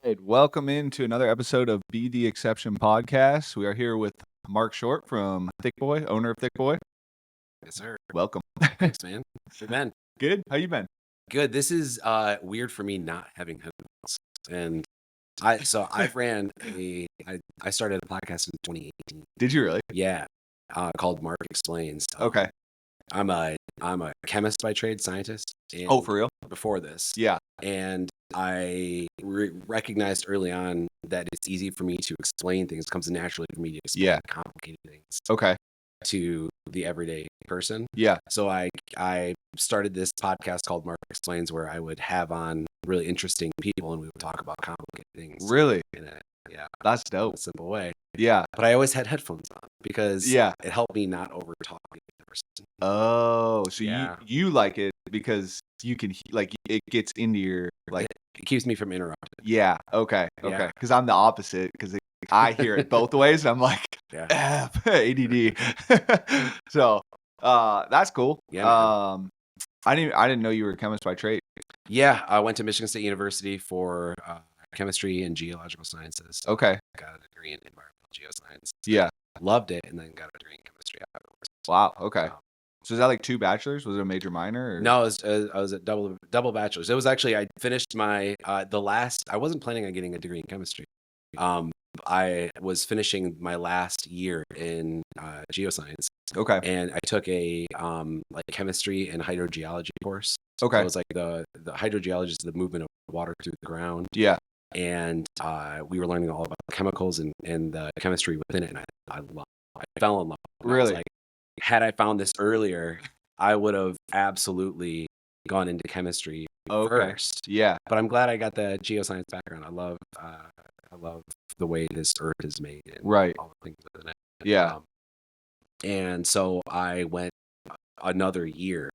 right, welcome into another episode of Be the Exception podcast. We are here with Mark Shortt from ThiccBoi, owner of ThiccBoi. Yes, sir. Welcome. Thanks, man. Good, man. Good. How you been? Good. This is weird for me not having headphones. And I started a podcast in 2018. Did you really? Yeah. Called Mark Explains. Okay. I'm a chemist by trade, scientist. And Oh, for real? before this. Yeah. And I recognized early on that it's easy for me to explain things. It comes naturally for me to explain complicated things Okay. to the everyday person. Yeah. So I started this podcast called Mark Explains, where I would have on really interesting people and we would talk about complicated things. Really? Yeah. That's In a dope. simple way. Yeah. But I always had headphones on because Yeah. it helped me not over talk the person. Oh, so Yeah. you like it because you can it gets into your It keeps me from interrupting. Yeah. Okay. Yeah. Okay. Because I'm the opposite. Because I hear it both ways, and I'm like, Yeah. ADD. So, that's cool. Yeah, man. I didn't know you were a chemist by trade. Yeah, I went to Michigan State University for chemistry and geological sciences. Okay. Got a degree in environmental geoscience. Yeah. Loved it, and then got a degree in chemistry afterwards. Wow. Okay. So is that like 2 bachelors? Was it a major minor? Or? No, I was at double bachelor's. It was actually I finished my I wasn't planning on getting a degree in chemistry. I was finishing my last year in geoscience. Okay. And I took a like chemistry and hydrogeology course. Okay. So it was like the hydrogeology is the movement of water through the ground. Yeah. And we were learning all about chemicals and the chemistry within it. And I fell in love. Really? Like, had I found this earlier, I would have absolutely gone into chemistry first. Yeah. But I'm glad I got the geoscience background. I love the way this earth is made and all the things within it. Yeah. And so I went another year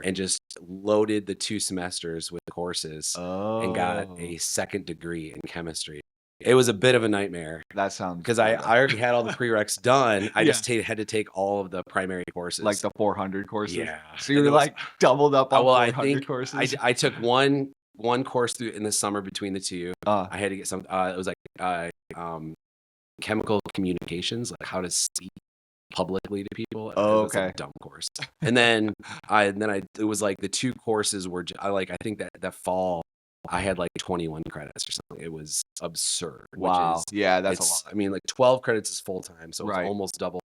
and just loaded the 2 semesters with courses and got a second degree in chemistry. It was a bit of a nightmare. That sounds because I already had all the prereqs done. I just had to take all of the primary courses, like the 400 courses. Yeah. So you were like doubled up on 400 courses. I took one course through in the summer between the two. I had to get some. It was like chemical communications, like how to speak publicly to people. It was like a dumb course. And then it was like the 2 courses were I think that fall I had like 21 credits or something. It was absurd. Wow. Yeah, that's a lot. I mean, like 12 credits is full time, so it's almost double.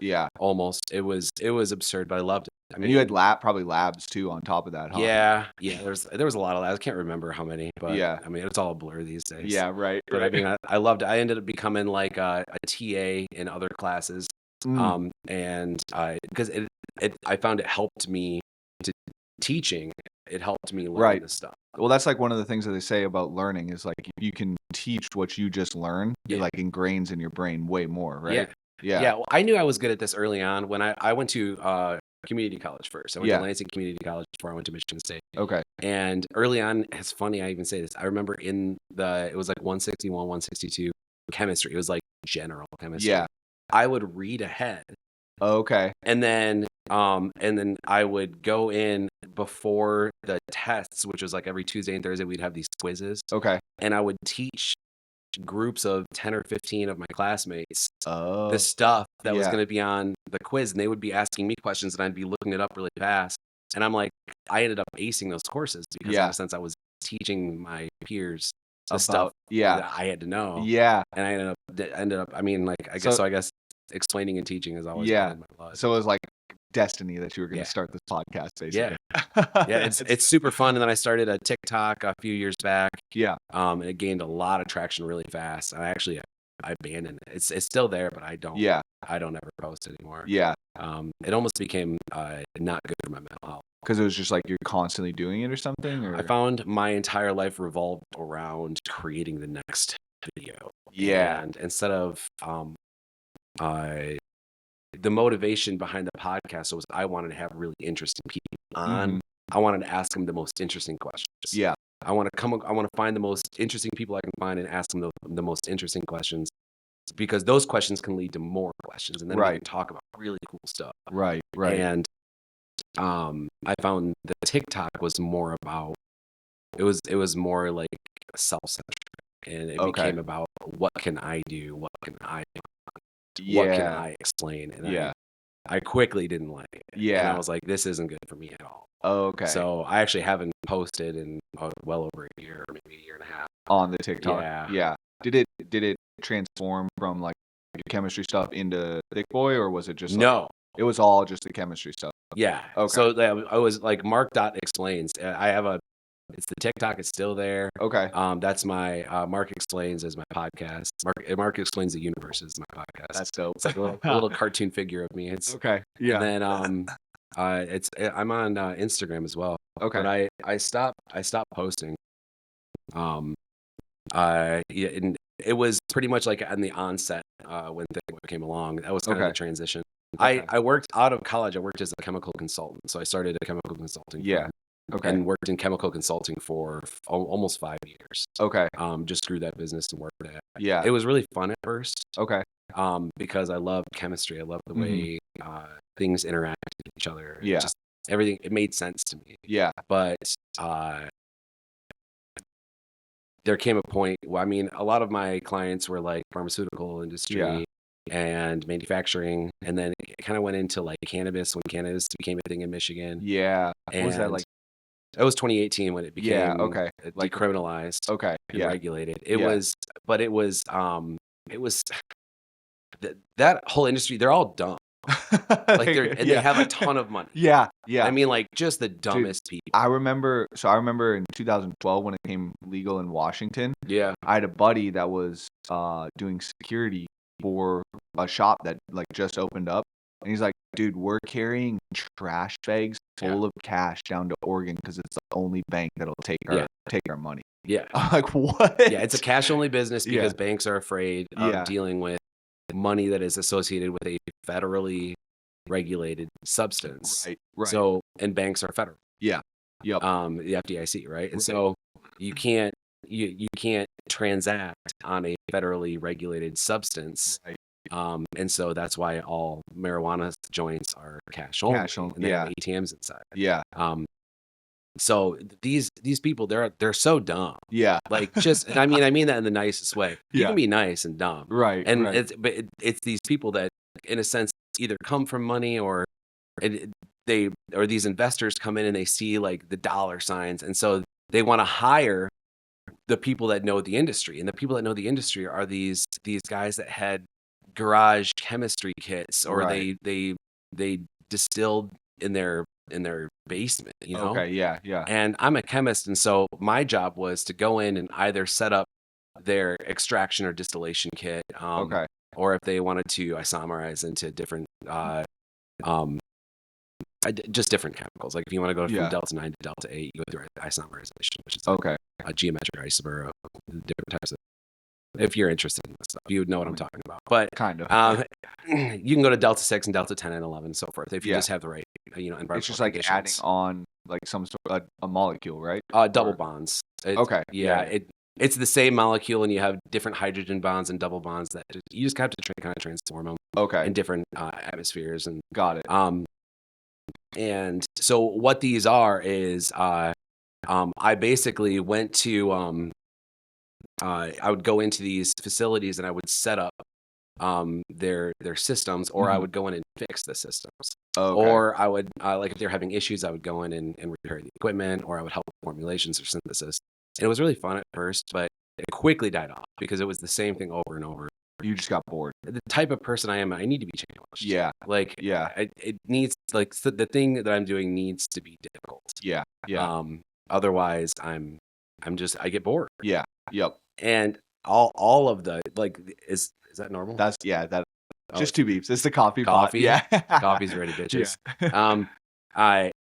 Yeah. Almost. It was absurd, but I loved it. I mean, and you had probably labs too on top of that, huh? Yeah. There was a lot of labs. I can't remember how many, but yeah. I mean, it's all a blur these days. Yeah, right. But I mean, I loved it. I ended up becoming like a TA in other classes, and because I found it helped me to teaching. It helped me learn this stuff. Well, that's like one of the things that they say about learning is like you can teach what you just learned. It like ingrains in your brain way more, right? Yeah. Well, I knew I was good at this early on when I went to community college first. I went to Lansing Community College before I went to Michigan State. Okay. And early on, it's funny I even say this. I remember it was like 161, 162 chemistry. It was like general chemistry. Yeah. I would read ahead. Okay. And then I would go in before the tests, which was like every Tuesday and Thursday, we'd have these quizzes. Okay. And I would teach groups of 10 or 15 of my classmates the stuff that was going to be on the quiz. And they would be asking me questions and I'd be looking it up really fast. And I'm like, I ended up acing those courses because in a sense I was teaching my peers the stuff that I had to know. Yeah. And I ended up, I mean, like, I guess explaining and teaching is always been in my blood. So it was like destiny that you were going to start this podcast, basically. Yeah, it's super fun. And then I started a TikTok a few years back. Yeah. And it gained a lot of traction really fast. And I abandoned it. It's still there, but I don't ever post anymore. Yeah. It almost became not good for my mental health. Because it was just like you're constantly doing it or something? Or? I found my entire life revolved around creating the next video. Yeah. And instead of the motivation behind the podcast was I wanted to have really interesting people on. I wanted to ask them the most interesting questions. Yeah. I want to find the most interesting people I can find and ask them the most interesting questions, because those questions can lead to more questions, and then we can talk about really cool stuff. Right. And I found the TikTok was more about it was more like self-centered. and it Okay. became about what can I do, what can I Yeah. explain, and Yeah. I quickly didn't like it, and I Yeah. was like, this isn't good for me at all. Okay. So I actually haven't posted in well over a year, maybe a year and a half. On the TikTok. Yeah. Yeah. Did it transform from like your chemistry stuff into ThiccBoi, or was it just like No. it was all just the chemistry stuff? Yeah. Okay. So I was like Mark.explains. I have it's the TikTok. It's still there. Okay. That's my Mark Explains as my podcast. Mark Explains the Universe is my podcast. That's dope. It's like a little cartoon figure of me. It's Okay. Yeah. And then I'm on Instagram as well. Okay. But I stopped posting. Yeah, and it was pretty much like on the onset when ThiccBoi came along. That was kind of the transition. Okay. I worked out of college. I worked as a chemical consultant. So I started a chemical consulting firm. Okay. And worked in chemical consulting for almost 5 years. Okay. Just grew that business and worked at it. Yeah. It was really fun at first. Okay. Because I loved chemistry. I loved the way things interacted with each other. Yeah. Just everything. It made sense to me. Yeah. But there came a point. Well, I mean, a lot of my clients were like pharmaceutical industry and manufacturing, and then it kind of went into like cannabis when cannabis became a thing in Michigan. Yeah. What was that like? It was 2018 when it became like decriminalized. Okay. And regulated. It Yeah. was, but it was that whole industry. They're all dumb. Like they have a ton of money. Yeah. Yeah. I mean, like just the dumbest people. I remember in 2012 when it became legal in Washington. Yeah. I had a buddy that was doing security for a shop that like just opened up, and he's like, dude, we're carrying trash bags full of cash down to Oregon because it's the only bank that'll take our money. Yeah. I'm like, what? Yeah, it's a cash only business because banks are afraid of dealing with money that is associated with a federally regulated substance. Right. So, and banks are federal. Yeah. Yep. The FDIC, right? And so you can't transact on a federally regulated substance. Right. And so that's why all marijuana joints are cash only. And they have ATMs inside. Yeah. So these people, they're so dumb. Yeah. Like just, and I mean that in the nicest way. You can be nice and dumb. Right. And it's these people that, in a sense, either come from money or these investors come in and they see like the dollar signs, and so they want to hire the people that know the industry, and the people that know the industry are these guys that had garage chemistry kits, or they distilled in their basement, you know? Okay, yeah. And I'm a chemist, and so my job was to go in and either set up their extraction or distillation kit, or if they wanted to isomerize into different just different chemicals. Like if you want to go from delta 9 to delta 8, you go through isomerization, which is a geometric isomer of different types of. If you're interested in this stuff, you would know what I'm talking about. But kind of, you can go to delta 6 and delta 10 and 11 and so forth if you just have the right, environmental. It's just like adding on like some sort of a molecule, right? Double bonds. It's the same molecule, and you have different hydrogen bonds and double bonds that you just have to kind of transform them. In different atmospheres. And got it. And so what these are is I basically went to I would go into these facilities and I would set up their systems, or I would go in and fix the systems. Or I would like if they're having issues, I would go in and repair the equipment, or I would help with formulations or synthesis. And it was really fun at first, but it quickly died off because it was the same thing over and over. You just got bored. The type of person I am, I need to be challenged. Yeah. Like, it needs, like, the thing that I'm doing needs to be difficult. Yeah. Otherwise, I get bored. Yeah. Yep. And all of the, like, is that normal? That's, just 2 beeps. It's the coffee pot. Yeah. Coffee's ready, bitches. I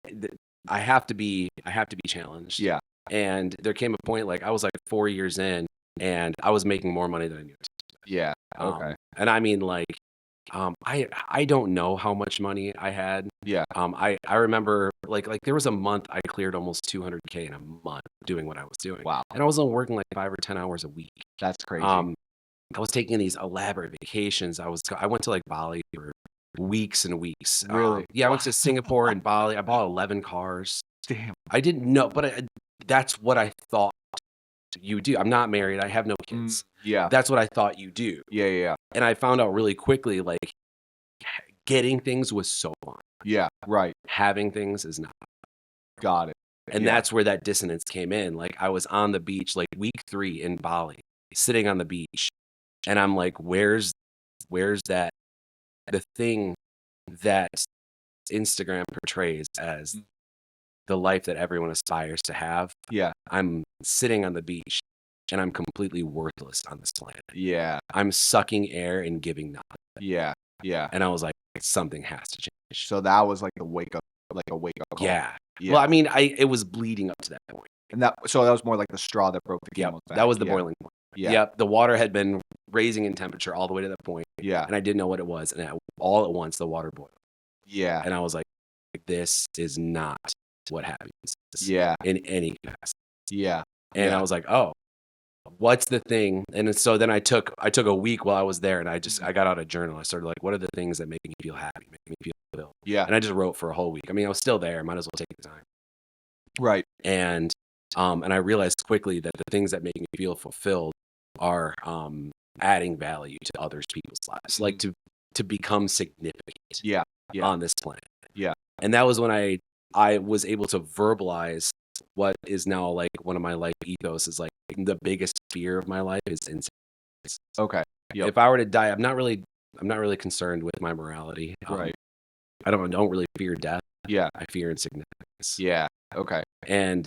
have to be challenged. Yeah. And there came a point, like, I was like 4 years in, and I was making more money than I knew. Yeah. Okay. And I mean, like, I don't know how much money I had. Yeah. I remember like there was a month I cleared almost $200K in a month doing what I was doing. Wow. And I was only working like 5 or 10 hours a week. That's crazy. I was taking these elaborate vacations. I went to like Bali for weeks and weeks. Really? I went to Singapore and Bali. I bought 11 cars. Damn. I didn't know, but that's what I thought you do. I'm not married. I have no kids. Yeah. That's what I thought you do. Yeah. And I found out really quickly, like, getting things was so fun. Yeah. Right. Having things is not. Got it. And that's where that dissonance came in. Like, I was on the beach, like week 3 in Bali, sitting on the beach, and I'm like, where's that the thing that Instagram portrays as the life that everyone aspires to have? Yeah. I'm sitting on the beach and I'm completely worthless on this planet. Yeah. I'm sucking air and giving nothing. Yeah. Yeah. And I was like, something has to change. So that was like a wake up call. Yeah. Well, I mean, it was bleeding up to that point. And that was more like the straw that broke the camel's back. That was the boiling point. Yeah. Yep. The water had been raising in temperature all the way to that point. Yeah. And I didn't know what it was. And all at once, the water boiled. Yeah. And I was like, this is not what happens. Yeah. In any capacity. Yeah. And I was like, oh, what's the thing? And so then I took a week while I was there, and I got out a journal. I started like, what are the things that make me feel happy, make me feel fulfilled? Yeah. And I just wrote for a whole week. I mean, I was still there. Might as well take the time. Right. And I realized quickly that the things that make me feel fulfilled are adding value to others people's lives, like to become significant. Yeah. On this planet. Yeah. And that was when I was able to verbalize what is now like one of my life ethos is like the biggest fear of my life is insignificance. Okay. Yep. If I were to die, I'm not really concerned with my morality. Right. I don't really fear death. Yeah. I fear insignificance. Yeah. Okay. And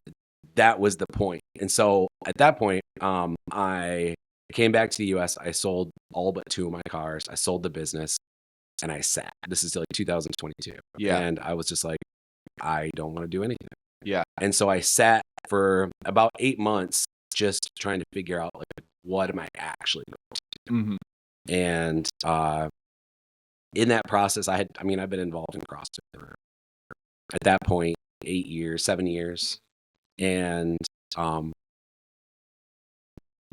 that was the point. And so at that point, I came back to the US. I sold all but 2 of my cars. I sold the business and I sat. This is like 2022. Yeah. And I was just like, I don't want to do anything. Yeah. And so I sat for about 8 months just trying to figure out, like, what am I actually going to do? Mm-hmm. And in that process, I've been involved in CrossFit for, at that point, 7 years. And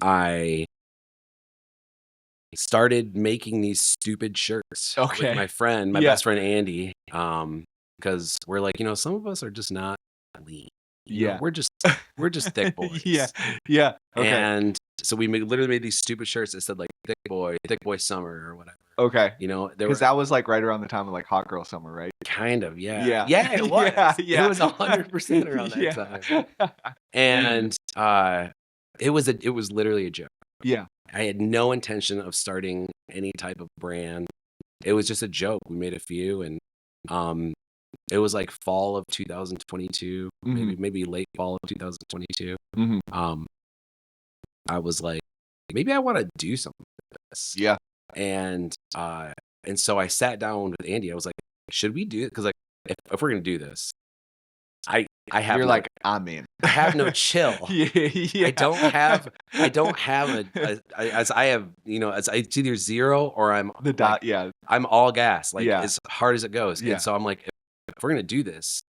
I started making these stupid shirts with my best friend Andy, because we're like, some of us are just not lean. We're just thick boys. Yeah. Okay. And so we literally made these stupid shirts that said like ThiccBoi summer or whatever. Okay. Because that was like right around the time of like Hot Girl Summer, right? Kind of, yeah. Yeah. Yeah, it was. Yeah. It was 100% around that time. And it was literally a joke. Yeah. I had no intention of starting any type of brand. It was just a joke. We made a few, and it was like fall of 2022, maybe late fall of 2022. Mm-hmm. I was like, maybe I want to do something with this. Yeah. And so I sat down with Andy. I was like, should we do it? Because like, if we're gonna do this, I have. You're like, I'm in. I have no chill. Yeah. I don't have as I have, as it's either 0 or I'm the dot. Like, yeah. I'm all gas, like as hard as it goes. Yeah. And so I'm like, if we're gonna do this,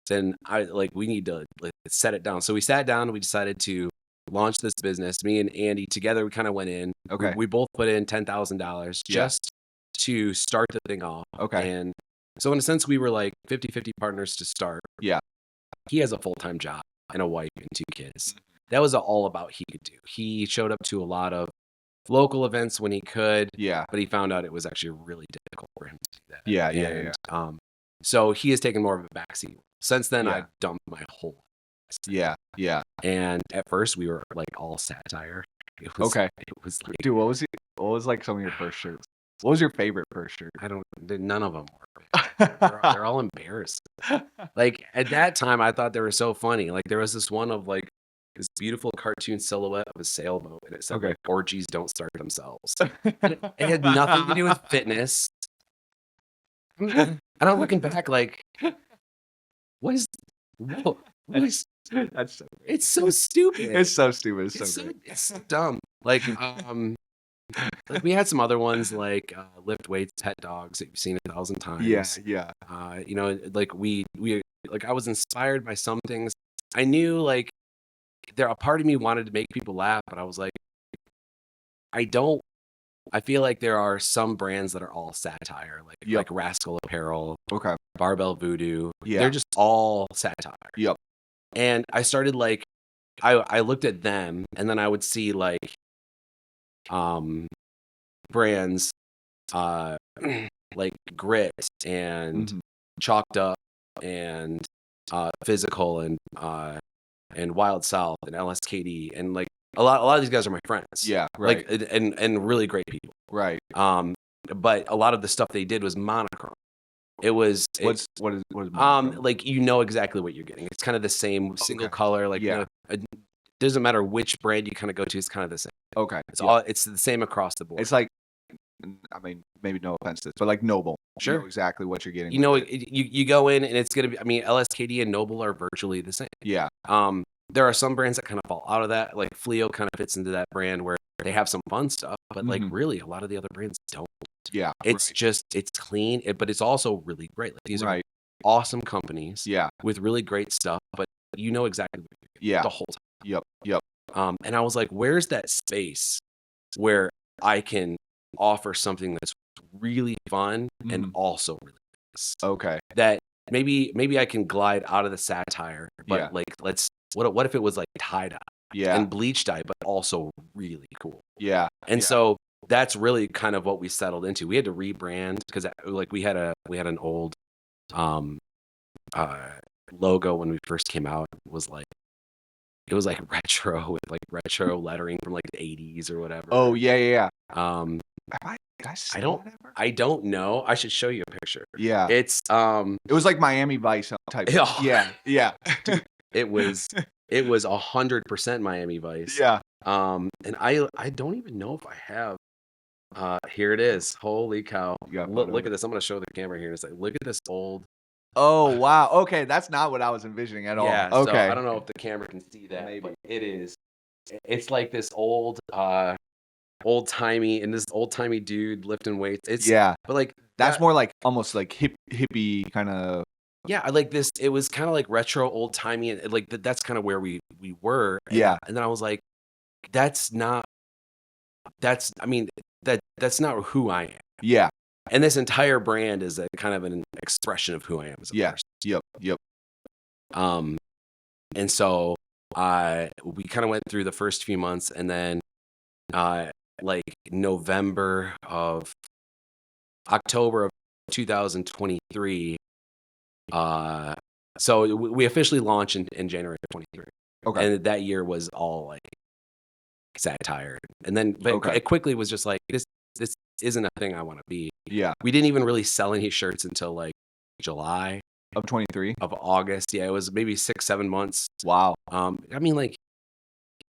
then we need to set it down. So we sat down and we decided to launch this business. Me and Andy together, we kind of went in. Okay. We both put in $10,000 just to start the thing off. Okay. And so in a sense, we were like 50-50 partners to start. Yeah. He has a full-time job and a wife and 2 kids. That was all about he could do. He showed up to a lot of local events when he could. Yeah. But he found out it was actually really difficult for him to do that. Yeah. Yeah. So he has taken more of a backseat. Since then, I've dumped my whole life. Yeah. Yeah. And at first, we were like all satire. It was like, dude, what was like some of your first shirts? What was your favorite first shirt? None of them were. They're all embarrassing. Like at that time, I thought they were so funny. Like there was this one of like this beautiful cartoon silhouette of a sailboat, and it said, like, "Orgies don't start themselves." It had nothing to do with fitness. And I'm looking back, like, that's so it's so stupid. It's so stupid. It's so great. It's so dumb. Like we had some other ones like lift weights, pet dogs that you've seen 1,000 times. Yeah. Like we like I was inspired by some things. I knew like a part of me wanted to make people laugh, but I was like, I feel like there are some brands that are all satire, like Rascal Apparel, Barbell Voodoo. Yeah. They're just all satire. Yep. And I started like I looked at them, and then I would see like brands like Grit and Chalked Up and Physical and Wild South and LSKD and like a lot of these guys are my friends. Yeah, right. Like and really great people. Right. But a lot of the stuff they did was monochrome. It was what is monochrome? like you know exactly what you're getting. It's kind of the same single color. Like yeah. It doesn't matter which brand you kind of go to. It's kind of the same. Okay. It's all it's the same across the board. It's like, I mean, maybe no offense to this, but like Noble. Sure. You know exactly what you're getting. You know, you go in and it's gonna be. I mean, LSKD and Noble are virtually the same. Yeah. There are some brands that kind of fall out of that. Like Fleo kind of fits into that brand where they have some fun stuff, but like really a lot of the other brands don't. Yeah. It's just it's clean, but it's also really great. Like these are awesome companies. Yeah. With really great stuff, but you know exactly what you're getting the whole time. Yep. And I was like, where's that space where I can offer something that's really fun and also really nice? Okay. That maybe I can glide out of the satire, but like what if it was like tie dye and bleach dye, but also really cool. Yeah. And so that's really kind of what we settled into. We had to rebrand because like we had an old logo when we first came out. It was like retro with like retro lettering from like the 80s or whatever. Oh yeah. I don't know. I should show you a picture. Yeah. It's it was like Miami Vice type. Yeah. Dude, it was 100% Miami Vice. Yeah. And I don't even know if I have here it is. Holy cow. Look at this. I'm gonna show the camera here and say, look at this old. Oh wow. Okay, that's not what I was envisioning at all. Yeah, okay. So I don't know if the camera can see that. Maybe. But it is. It's like this old timey dude lifting weights. It's but like that's more like almost like hippie kind of. Yeah, I like this. It was kind of like retro, old timey, and like that's kind of where we were. And, and then I was like, that's not who I am. Yeah. And this entire brand is a kind of an expression of who I am as a person. Yep. And so we kind of went through the first few months, and then like October of 2023. So we officially launched in January of 23. Okay. And that year was all like satire. And then it quickly was just like, this isn't a thing I want to be. Yeah. We didn't even really sell any shirts until like July of 23 of August. Yeah. It was maybe 6-7 months. Wow. I mean, like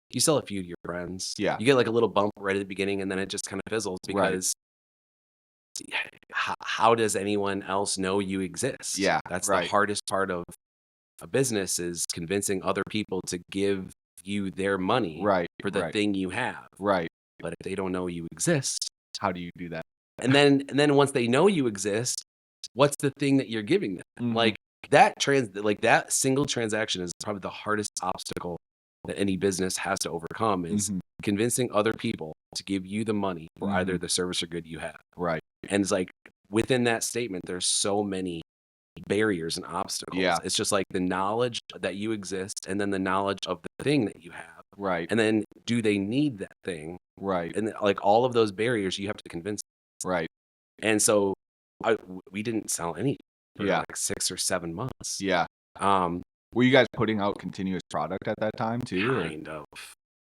you sell a few to your friends. Yeah. You get like a little bump right at the beginning and then it just kind of fizzles because how does anyone else know you exist? Yeah. That's the hardest part of a business is convincing other people to give you their money for the thing you have. Right. But if they don't know you exist, how do you do that? And then once they know you exist, what's the thing that you're giving them? Like that single transaction is probably the hardest obstacle that any business has to overcome is convincing other people to give you the money for either the service or good you have. Right. And it's like within that statement, there's so many barriers and obstacles. Yeah. It's just like the knowledge that you exist and then the knowledge of the thing that you have. Right. And then do they need that thing? Right. And like all of those barriers you have to convince them. Right. And so we didn't sell any for like 6 or 7 months. Yeah. Were you guys putting out continuous product at that time too? Kind of.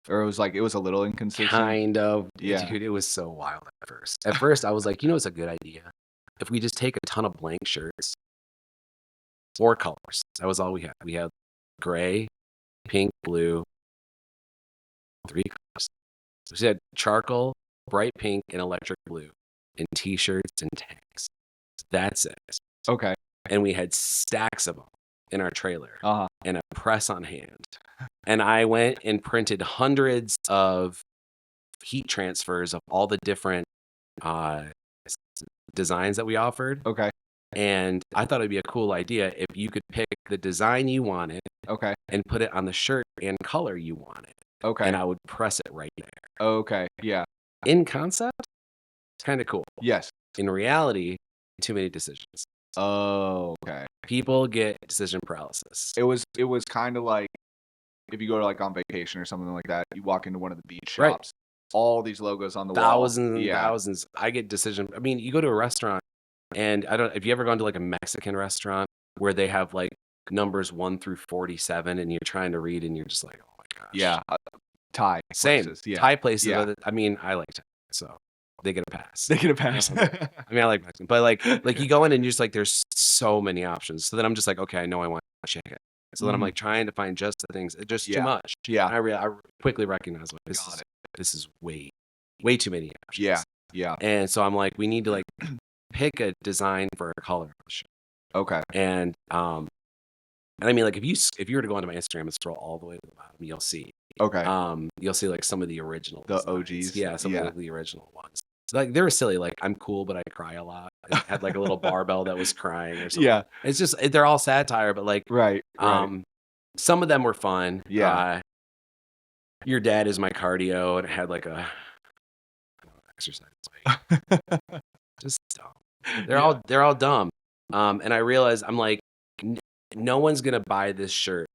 Or it was a little inconsistent? Kind of. Yeah. Dude, it was so wild at first. At first I was like, it's a good idea. If we just take a ton of blank shirts, 4 colors. That was all we had. We had gray, pink, blue, 3 colors. So we had charcoal, bright pink, and electric blue, and t-shirts and tanks. That's it. Okay. And we had stacks of them in our trailer and a press on hand. And I went and printed hundreds of heat transfers of all the different designs that we offered. Okay. And I thought it'd be a cool idea if you could pick the design you wanted. Okay. And put it on the shirt and color you wanted. Okay. And I would press it right there. Okay. Yeah. In concept, it's kind of cool. Yes. In reality, too many decisions. Oh, okay. People get decision paralysis. It was kind of like if you go to like on vacation or something like that, you walk into one of the beach Right. shops, all these logos on the wall. Thousands and thousands. I get decision. I mean, you go to a restaurant, and I don't. If you ever gone to like a Mexican restaurant where they have like numbers 1 through 47, and you're trying to read, and you're just like, oh my gosh. Yeah. Thai Same. places. Yeah. Thai places. Yeah. I mean, I like Thai, so they get a pass. They get a pass. I mean, I like Mexican, but like you go in and you're just like, there's so many options. So then I'm just like, okay, I know I want chicken. So then I'm like trying to find just the things. It's just too much. Yeah. And I quickly recognize like this is way too many options. Yeah. Yeah. And so I'm like, we need to like pick a design for a color. Okay. And I mean, like if you were to go onto my Instagram and scroll all the way to the bottom, you'll see. Okay. You'll see like some of the original The designs. OGs. Yeah, some of the original ones. So, like they were silly. Like I'm cool, but I cry a lot. It had like a little barbell that was crying or something. Yeah. It's just they're all satire, but like Right. some of them were fun. Yeah. Your dad is my cardio, and it had like a exercise. Just dumb. They're all dumb. And I realized I'm like, no one's gonna buy this shirt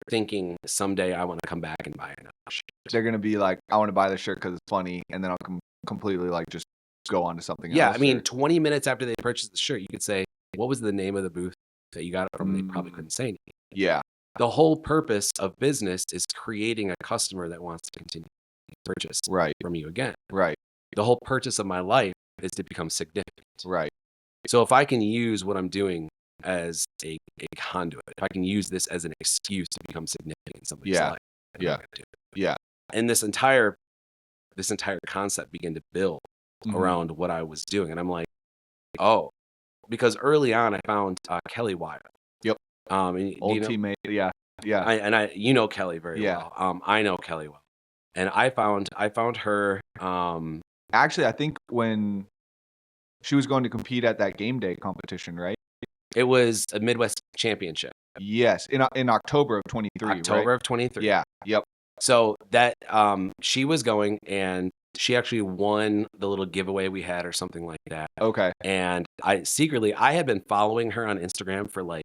thinking someday I want to come back and buy another shirt. They're gonna be like, I want to buy this shirt because it's funny, and then I'll completely like just go on to something else. Yeah, I mean, 20 minutes after they purchased the shirt, you could say, what was the name of the booth that you got it from? They probably couldn't say anything. Yeah. The whole purpose of business is creating a customer that wants to continue to purchase from you again. Right. The whole purpose of my life is to become significant. Right. So if I can use what I'm doing as a conduit, if I can use this as an excuse to become significant in somebody's life, yeah. And this entire concept began to build around what I was doing, and I'm like, oh, because early on I found Kelly Wyatt. Yep. Old teammate. Yeah. You know Kelly very well. I know Kelly well, and I found her. Actually, I think when she was going to compete at that game day competition, right? It was a Midwest Championship. Yes, in October of 23. October of 23. Yeah. Yep. So that she was going, and she actually won the little giveaway we had or something like that. Okay. And I had been following her on Instagram for like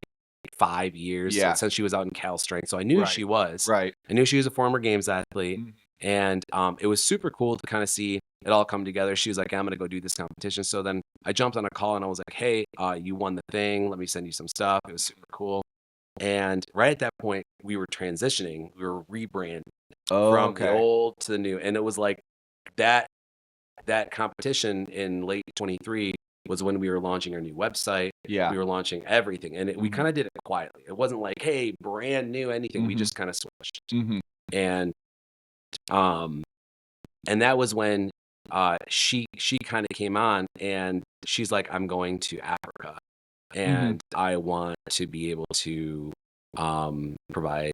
5 years since she was out in Cal Strength. So I knew who she was. Right. I knew she was a former games athlete. And it was super cool to kind of see it all come together. She was like, I'm going to go do this competition. So then I jumped on a call and I was like, hey, you won the thing. Let me send you some stuff. It was super cool. And right at that point, we were transitioning. We were rebranding from the old to the new. And it was like that competition in late 23 was when we were launching our new website. Yeah. We were launching everything. And we kind of did it quietly. It wasn't like, hey, brand new anything. We just kind of switched. And that was when she kind of came on, and she's like, I'm going to Africa, and I want to be able to provide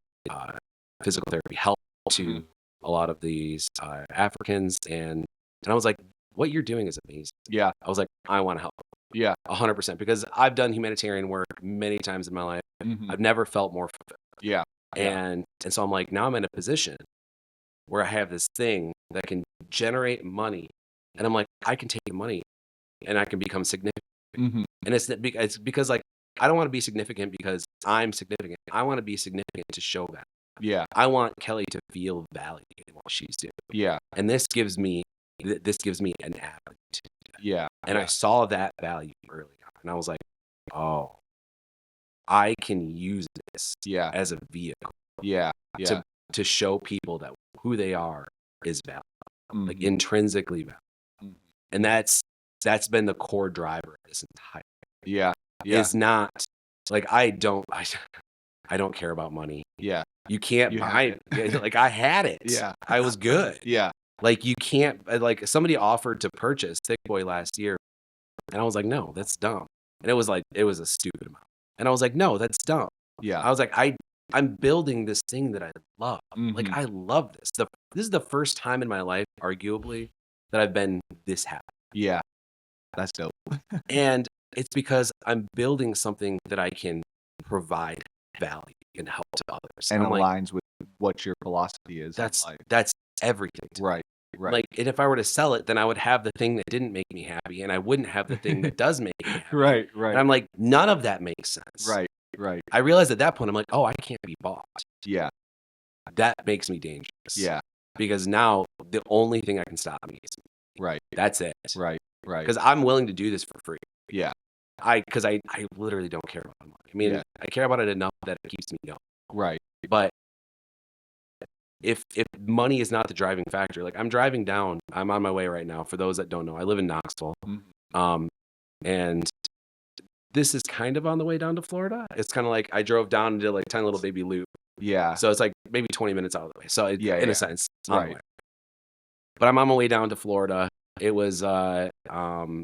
physical therapy help to a lot of these Africans, and I was like, what you're doing is amazing. Yeah. I was like, I want to help. Yeah, 100%, because I've done humanitarian work many times in my life. I've never felt more fulfilled. Yeah. And so I'm like, now I'm in a position where I have this thing that can generate money, and I'm like, I can take the money and I can become significant. And it's because like, I don't want to be significant because I'm significant. I want to be significant to show that. Yeah. I want Kelly to feel valued in what she's doing. Yeah. And this gives me an avenue to do that. Yeah. And I saw that value early on, and I was like, oh, I can use this as a vehicle. Yeah. To show people that who they are is valuable, like intrinsically valuable. And that's been the core driver of this entire. Yeah. It's not like I don't care about money. Yeah. You can't buy it. Like I had it. Yeah. I was good. Yeah. Like you can't, like somebody offered to purchase ThiccBoi last year, and I was like, no, that's dumb. And it was a stupid amount. And I was like, no, that's dumb. Yeah. I was like, I'm building this thing that I love. Like I love this. This is the first time in my life, arguably, that I've been this happy. Yeah. That's dope. And it's because I'm building something that I can provide value and help to others. And it aligns with what your philosophy is. That's everything. Right. Right. Like, and if I were to sell it, then I would have the thing that didn't make me happy, and I wouldn't have the thing that does make me happy. Right. Right. And I'm like, none of that makes sense. Right. Right. I realized at that point, I'm like, oh, I can't be bought. Yeah. that makes me dangerous. Yeah. Because now the only thing that can stop me is me. Right. That's it. Right. Because I'm willing to do this for free. Yeah. Because I literally don't care about money. I mean, I care about it enough that it keeps me going. Right. But if money is not the driving factor, like I'm driving down, I'm on my way right now. For those that don't know, I live in Knoxville. And this is kind of on the way down to Florida. It's kind of like I drove down and did like 10 little baby loop. Yeah. So it's like maybe 20 minutes out of the way. So in a sense, right. But I'm on my way down to Florida. It was 10-hour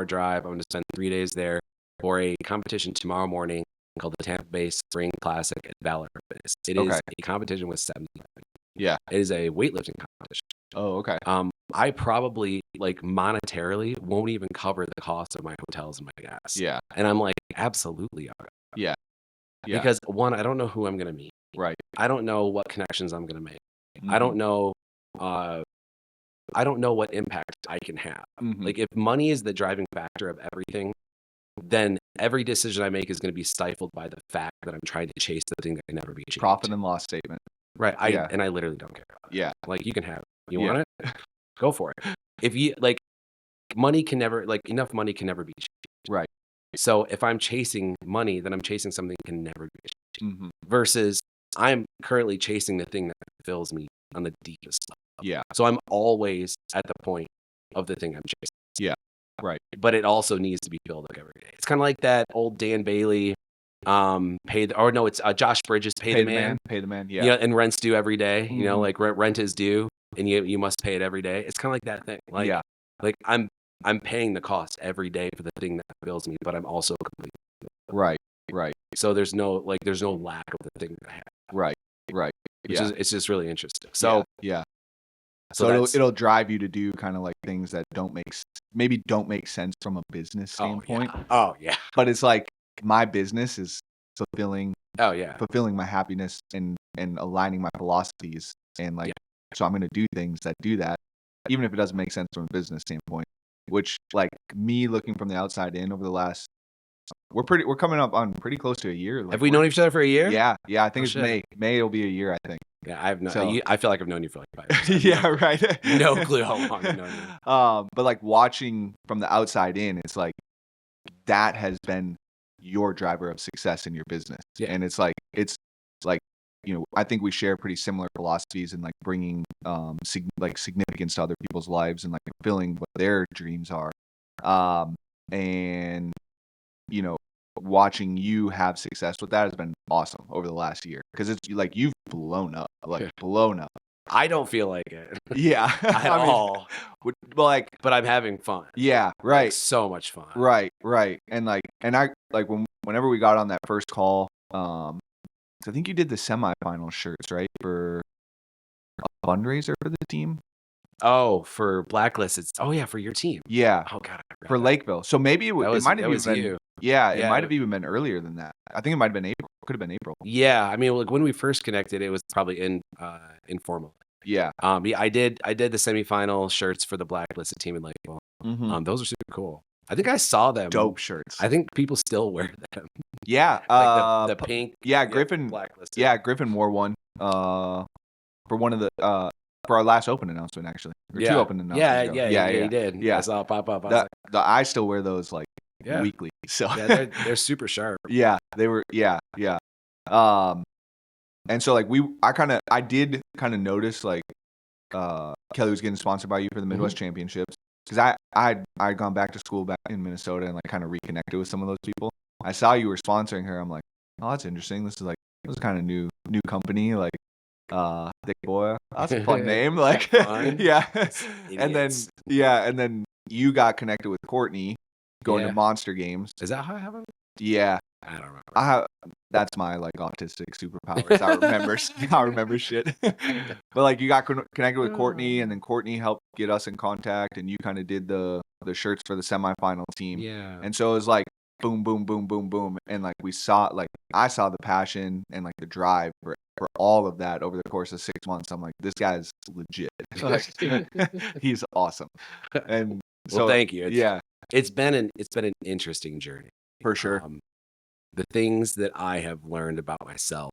drive. I'm going to spend 3 days there for a competition tomorrow morning called the Tampa Bay Spring Classic at Valor. It is a competition with 70. Yeah. It is a weightlifting competition. Oh, okay. I probably like monetarily won't even cover the cost of my hotels and my gas. Yeah. And I'm like, absolutely. Yeah. Because one, I don't know who I'm going to meet. Right. I don't know what connections I'm going to make. I don't know. I don't know what impact I can have. Like if money is the driving factor of everything, then every decision I make is going to be stifled by the fact that I'm trying to chase the thing that can never be chased. Profit and loss statement. Right. And I literally don't care about it. Yeah. Like you can have it. You want it? Go for it. If you like money can never enough money can never be chased. Right. So if I'm chasing money, then I'm chasing something that can never be chased. Versus I'm currently chasing the thing that fills me on the deepest level. Yeah. So I'm always at the point of the thing I'm chasing. Yeah. Right. But it also needs to be filled like every day. It's kind of like that old Dan Bailey, it's Josh Bridges, pay the man. Pay the man. Yeah. You know, and rent's due every day. You know, like rent is due, and you must pay it every day. It's kind of like that thing. Like, like I'm paying the cost every day for the thing that fills me, but I'm also completely right. Right. So there's no lack of the thing that I have. Right. Right. Which is it's just really interesting. So yeah. So it'll drive you to do kind of like things that don't make sense from a business standpoint. Oh yeah. But it's like my business is fulfilling. Oh yeah. Fulfilling my happiness and aligning my philosophies and like so I'm going to do things that do that, even if it doesn't make sense from a business standpoint. Which like me looking from the outside in over the last, we're coming up on pretty close to a year. Like have we known each other for a year? Yeah. I think it's May. May will be a year. I think. Yeah, I feel like I've known you for like 5 years. Yeah, right. No clue how long I've known you. But like watching from the outside in, it's like that has been your driver of success in your business. Yeah. And it's like you know, I think we share pretty similar philosophies and like bringing significance to other people's lives and like fulfilling what their dreams are. And you know, watching you have success with that has been awesome over the last year because it's like you've blown up. I don't feel like it. Yeah, at all. But I'm having fun. Yeah, right. Like, so much fun. Right. And I like whenever we got on that first call, I think you did the semifinal shirts, right, for a fundraiser for the team. Oh, for Blacklist. For your team. Yeah. Oh God. For Lakeville. So maybe it might have even been you. Yeah, it might have even been earlier than that. I think it might have been April. Could have been April. Yeah, I mean, like when we first connected, it was probably informal. Yeah. I did the semifinal shirts for the Blacklisted team in Lakeville. Those are super cool. I think I saw them. Dope shirts. I think people still wear them. Yeah. Like the pink. Yeah, Griffin. Blacklisted. Yeah, Griffin wore one. For one of the for our last open announcement, actually. Or two open announcements. Yeah, he did. Yeah, I saw it pop up. I still wear those like weekly. So they're super sharp. Yeah, they were. Yeah. And so like I did kind of notice like Kelly was getting sponsored by you for the Midwest Championships because I'd gone back to school back in Minnesota and like kind of reconnected with some of those people. I saw you were sponsoring her. I'm like, oh, that's interesting. This is kind of new company like ThiccBoi. That's a fun name. Like yeah. And then you got connected with Courtney going to Monster Games. Is that how I have it? Yeah. I don't remember. That's my like autistic superpowers. I remember shit. But like you got connected with Courtney, and then Courtney helped get us in contact, and you kind of did the shirts for the semifinal team. Yeah. And so it was like boom, boom, boom, boom, boom, and like I saw the passion and like the drive for all of that over the course of 6 months. I'm like, this guy's legit. He's awesome. And so thank you. It's been an interesting journey. For sure. The things that I have learned about myself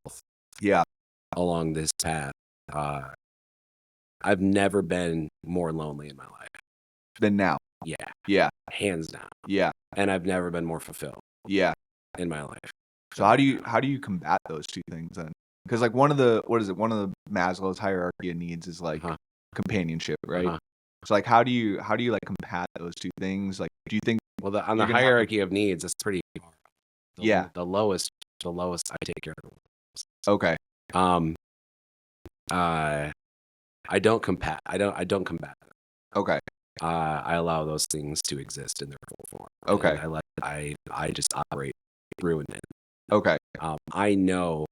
along this path, I've never been more lonely in my life than now. Yeah. Yeah. Hands down. Yeah. And I've never been more fulfilled. Yeah. In my life. So how do you combat those two things then? Because like one of the Maslow's hierarchy of needs is like companionship, right? So like how do you like combat those two things? Like do you think on the hierarchy of needs, that's pretty hard. Yeah. The lowest I take care of. Okay. I don't combat them. Okay. I allow those things to exist in their full form. Okay. And I just operate through and in. Okay. I know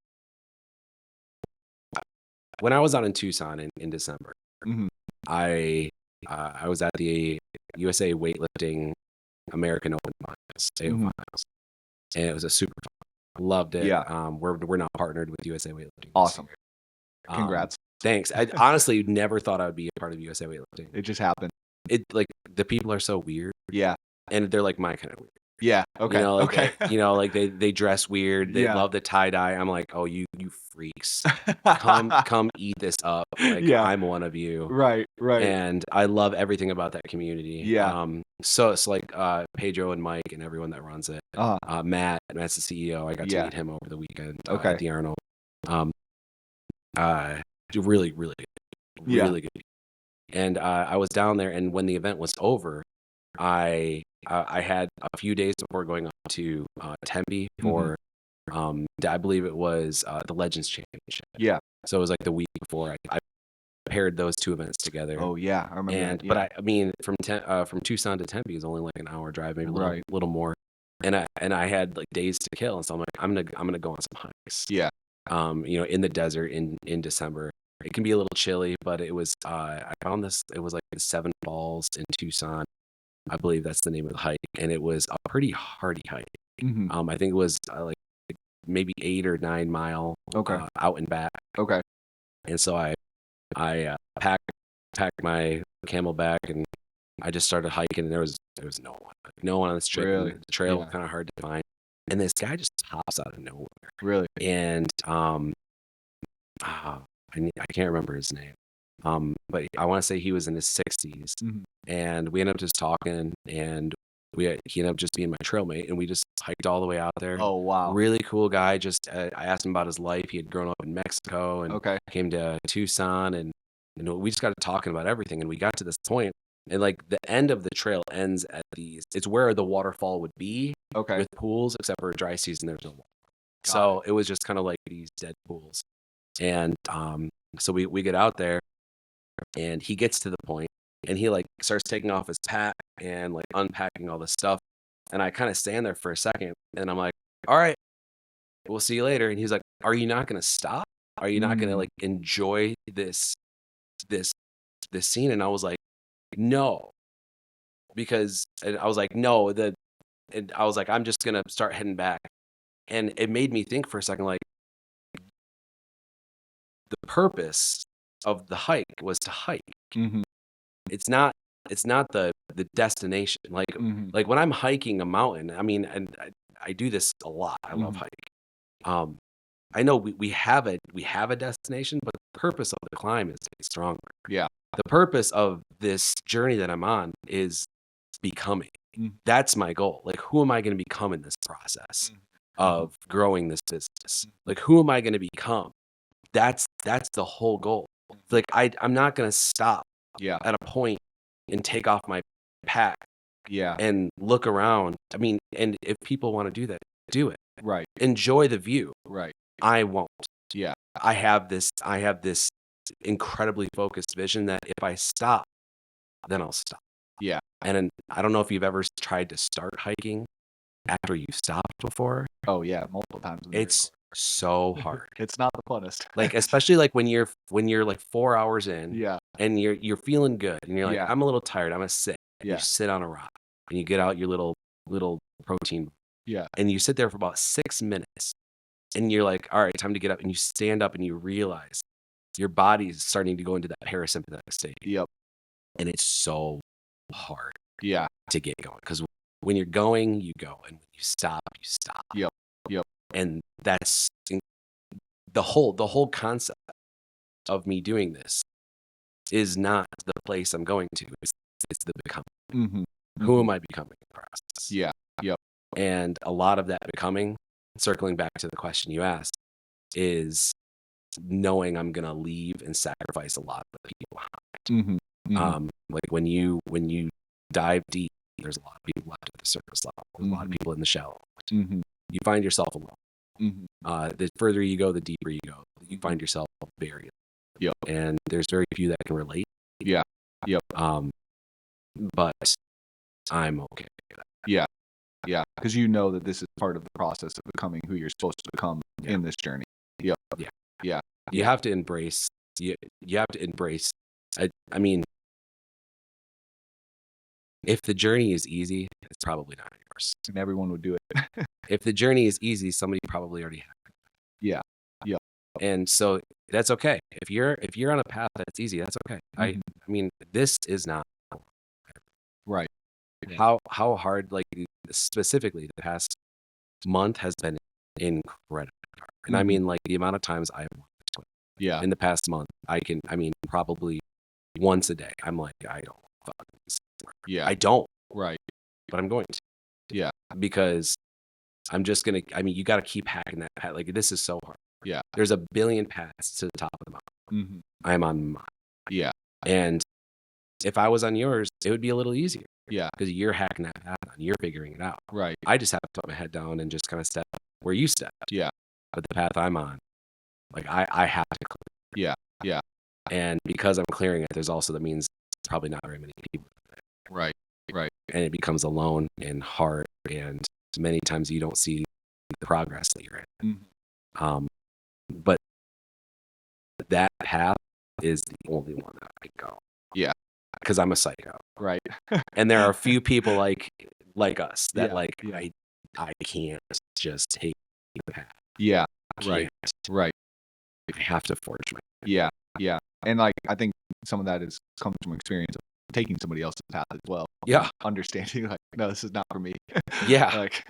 when I was out in Tucson in December, I was at the USA weightlifting American Open Finals, AO Finals, and it was a super fun. Loved it. Yeah. We're now partnered with USA Weightlifting. Awesome. Congrats. Thanks. I honestly never thought I would be a part of USA Weightlifting. It just happened. Like the people are so weird. Yeah. And they're like my kind of weird. Yeah. Okay. They dress weird. They love the tie dye. I'm like, oh, you freaks, come eat this up. Like I'm one of you. Right. And I love everything about that community. Yeah. So it's like Pedro and Mike and everyone that runs it. Matt's the CEO. I got to meet him over the weekend. At the Arnold. Really good. And I was down there, and when the event was over, I had a few days before going up to Tempe for, I believe it was the Legends Championship. Yeah. So it was like the week before. I paired those two events together. Oh yeah, I remember. But I mean, from Tucson to Tempe is only like an hour drive, maybe a little more. And I had like days to kill, and so I'm like, I'm gonna go on some hikes. Yeah. In the desert in December. It can be a little chilly, but it was. I found this. It was like 7 Falls in Tucson. I believe that's the name of the hike, and it was a pretty hardy hike. I think it was like maybe 8 or 9 mile. Out and back. Okay. And so I packed my Camelback, and I just started hiking, and there was no one on this trip. Really? The trail was kind of hard to find, and this guy just pops out of nowhere. Really? And I can't remember his name. But I want to say he was in his 60s, and we ended up just talking, and he ended up just being my trail mate, and we just hiked all the way out there. Oh wow! Really cool guy. Just I asked him about his life. He had grown up in Mexico and came to Tucson, and we just got talking about everything, and we got to this point, and like the end of the trail ends at these. It's where the waterfall would be. With pools, except for dry season, there's no water. So it was just kind of like these dead pools, and so we get out there. And he gets to the point, and he like starts taking off his pack and like unpacking all this stuff. And I kind of stand there for a second, and I'm like, all right, we'll see you later. And he's like, are you not going to stop? Are you not going to like enjoy this scene? And I was like, no, because I was like, no, and I was like, I'm just going to start heading back. And it made me think for a second, like the purpose of the hike was to hike. It's not the destination. Like like when I'm hiking a mountain, I mean, and I do this a lot. I love hiking. I know we have a destination, but the purpose of the climb is to get stronger. Yeah. The purpose of this journey that I'm on is becoming. That's my goal. Like, who am I going to become in this process of growing this business? Like, who am I going to become? That's the whole goal. Like I'm not gonna stop at a point and take off my pack and look around. I mean, and if people want to do that, do it. Right. Enjoy the view. Right. I won't. Yeah. I have this incredibly focused vision that if I stop, then I'll stop. Yeah. And I don't know if you've ever tried to start hiking after you've stopped before. Oh yeah, multiple times. It's so hard. It's not the funnest. Like, especially like when you're like 4 hours in, and you're feeling good, and you're like, I'm a little tired, I'm gonna sit. You sit on a rock, and you get out your little protein. Yeah. And you sit there for about 6 minutes, and you're like, all right, time to get up, and you stand up, and you realize your body's starting to go into that parasympathetic state. Yep. And it's so hard. Yeah. To get going, because when you're going, you go, and when you stop, you stop. Yep. And that's the whole concept of me doing this is not the place I'm going to. It's the becoming. Mm-hmm. Who am I becoming in the process? Yeah. Yep. And a lot of that becoming, circling back to the question you asked, is knowing I'm gonna leave and sacrifice a lot of the people behind. Mm-hmm. Mm-hmm. Like when you dive deep, there's a lot of people left at the surface level. There's a lot of people in the shallow. Mm-hmm. You find yourself alone. Mm-hmm. The further you go, the deeper you go. You find yourself buried. Yep. And there's very few that can relate. Yeah. Yep. But I'm okay with that. Yeah. Yeah. Because you know that this is part of the process of becoming who you're supposed to become in this journey. Yep. Yeah. Yeah. You have to embrace. You have to embrace. I mean, if the journey is easy, it's probably not yours. And everyone would do it. If the journey is easy, somebody probably already had it. Yeah. Yeah. And so that's okay. If you're on a path that's easy, that's okay. I mean, this is not right. How hard, like specifically the past month has been incredible. And I mean, like the amount of times I've in the past month, I mean, probably once a day, I'm like, I don't fucking yeah. I don't. Right. But I'm going to. Yeah. Because I'm just gonna, I mean, you gotta keep hacking that path. Like this is so hard. Yeah. There's a billion paths to the top of the mountain. I'm on mine. Yeah. And if I was on yours, it would be a little easier. Yeah. Because you're hacking that path and you're figuring it out. Right. I just have to put my head down and just kind of step where you stepped. Yeah. But the path I'm on, like I have to clear. Yeah. Yeah. And because I'm clearing it, there's also that means probably not very many people. Right. Right. And it becomes alone and hard, and many times you don't see the progress that you're in. But that path is the only one that I go. Yeah. Because I'm a psycho. Right. And there are a few people like us that I can't just take the path. Yeah. Right. Right. I have to forge my path. Yeah. Yeah. And like I think some of that comes from experience of taking somebody else's path as well. Yeah. Understanding like, no, this is not for me. Yeah. Like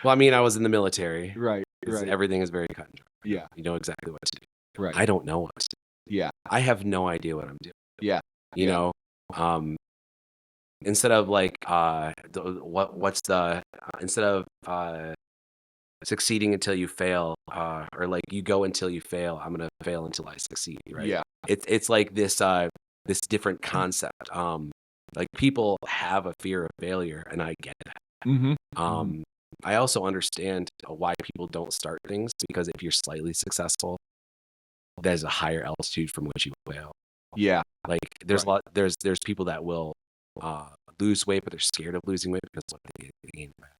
well, I mean, I was in the military. Right. Right. Everything is very cut and dry. Yeah. You know exactly what to do. Right. I don't know what to do. Yeah. I have no idea what I'm doing. Yeah. You know, instead of like instead of succeeding until you fail, or like you go until you fail, I'm gonna fail until I succeed, right? Yeah. It's like this different concept. Like people have a fear of failure, and I get that. I also understand why people don't start things, because if you're slightly successful, there's a higher altitude from which you fail. Yeah. Like there's a lot. There's people that will lose weight, but they're scared of losing weight because they gain weight.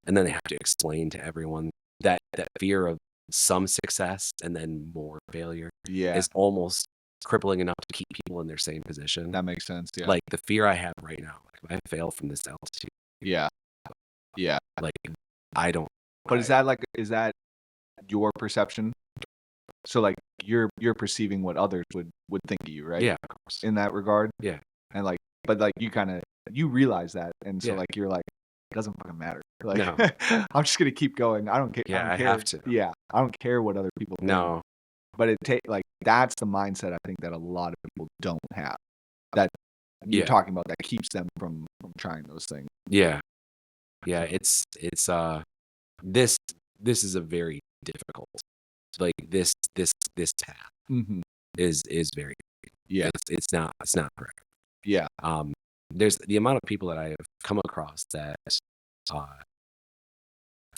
And then they have to explain to everyone that fear of some success and then more failure is almost crippling enough to keep people in their same position. That makes sense. Yeah. Like the fear I have right now, like if I fail from this altitude. Yeah. Yeah. Like I don't. But is that your perception? So like you're perceiving what others would think of you, right? Yeah, of course. In that regard. Yeah. And like, but like you realize that, and so like you're like, it doesn't fucking matter. Like No. I'm just gonna keep going. I don't care. Yeah, I have to. Yeah, I don't care what other people think. No. But like that's the mindset I think that a lot of people don't have. That you're talking about that keeps them from trying those things. Yeah. Yeah. It's this is a very difficult. Like this path is very. Yeah. It's not correct. Yeah. There's the amount of people that I have come across that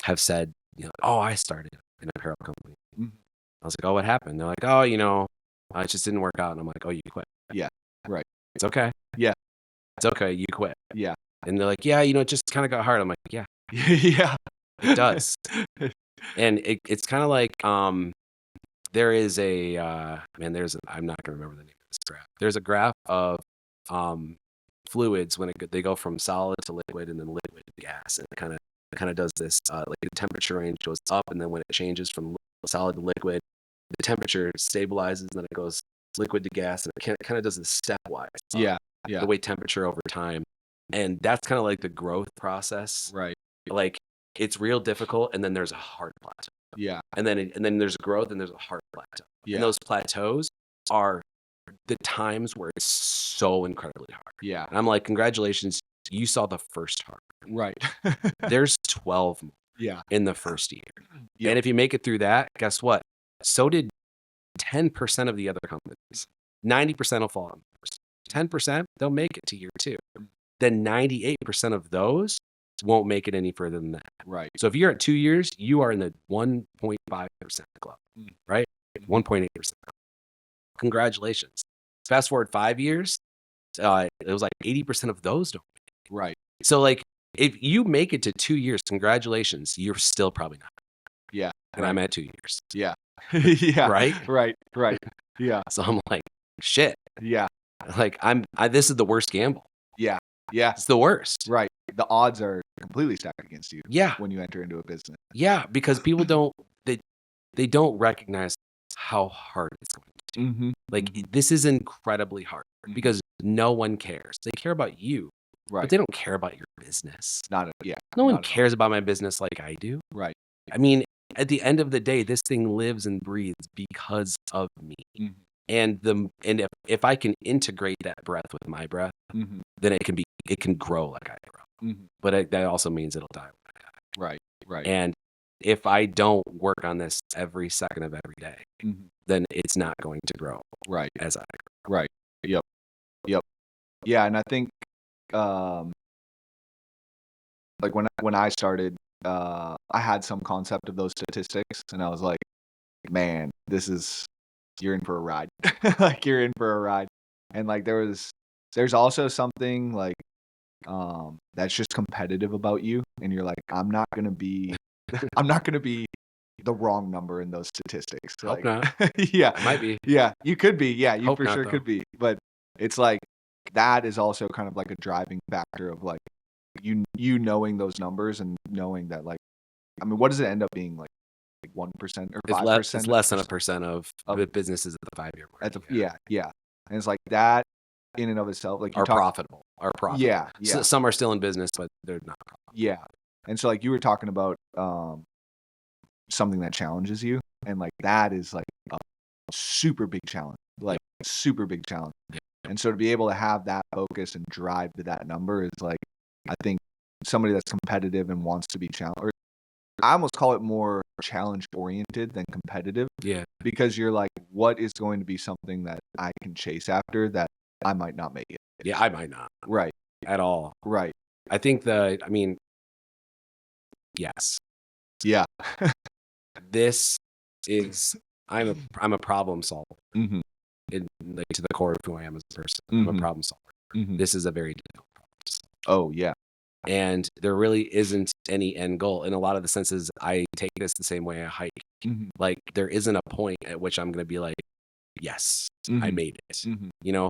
have said, you know, oh, I started an apparel company. I was like, oh, what happened? They're like, oh, you know, it just didn't work out. And I'm like, oh, you quit. Yeah. Right. It's okay. Yeah. It's okay. You quit. Yeah. And they're like, yeah, you know, it just kind of got hard. I'm like, yeah. Yeah. It does. And it's kind of like, there is a, I'm not going to remember the name of this graph. There's a graph of fluids when they go from solid to liquid and then liquid to gas. And it kind of does this, like the temperature range goes up, and then when it changes from solid to liquid, the temperature stabilizes, and then it goes liquid to gas, and it kind of does this stepwise. Yeah. Yeah. The way temperature over time. And that's kind of like the growth process. Right. Like it's real difficult, and then there's a hard plateau. Yeah. And then there's growth and there's a hard plateau. Yeah. And those plateaus are the times where it's so incredibly hard. Yeah. And I'm like, congratulations, you saw the first hard. Right. There's 12 more Yeah. in the first year. Yep. And if you make it through that, guess what? So did 10% of the other companies. 90% will fall on first. 10%, they'll make it to year 2. Then 98% of those won't make it any further than that. Right. So if you're at 2 years, you are in the 1.5% club, right? 1.8%. Congratulations. Fast forward 5 years, it was like 80% of those don't make it. Right. So like if you make it to 2 years, congratulations, you're still probably not. Yeah. And I'm at 2 years. Yeah. Yeah. Right? Right. Yeah. So I'm like, shit. Yeah. Like this is the worst gamble. Yeah. Yeah. It's the worst. Right. The odds are completely stacked against you. Yeah. When you enter into a business. Yeah, because people don't they don't recognize how hard it's going to be. Mm-hmm. Like this is incredibly hard because no one cares. They care about you, right? But they don't care about your business. No one cares about my business like I do. Right. I mean, at the end of the day, this thing lives and breathes because of me. Mm-hmm. And if I can integrate that breath with my breath, then it can grow like I grow. But that also means it'll die when I die. Right. And if I don't work on this every second of every day, then it's not going to grow as I grow. Right. Yep. Yeah, and I think like when I started, I had some concept of those statistics, and I was like, man, you're in for a ride. Like you're in for a ride. And like there's also something like that's just competitive about you, and you're like, I'm not gonna be the wrong number in those statistics. Hope like, not. Yeah. Might be. Yeah, you could be. Yeah, you Hope for not, sure though. could be. But it's like that is also kind of like a driving factor of like you knowing those numbers and knowing that like, I mean, what does it end up being, like 1% or 5%? It's less than 1% of the businesses at the 5-year mark. Yeah. And it's like that in and of itself, like are profitable. Yeah. So some are still in business, but they're not profitable. Yeah. And so like you were talking about something that challenges you, and like that is like a super big challenge. Like super big challenge. Yeah. And so to be able to have that focus and drive to that number is like, I think somebody that's competitive and wants to be challenged, or I almost call it more challenge oriented than competitive. Yeah. Because you're like, what is going to be something that I can chase after that I might not make it? Yeah, I might not. Right. At all. Right. I think yes. Yeah. This is I'm a problem solver. Like to the core of who I am as a person. I'm a problem solver. This is a very difficult problem to solve. Oh yeah. And there really isn't any end goal. In a lot of the senses, I take this the same way I hike. Like there isn't a point at which I'm going to be like, yes, I made it. You know,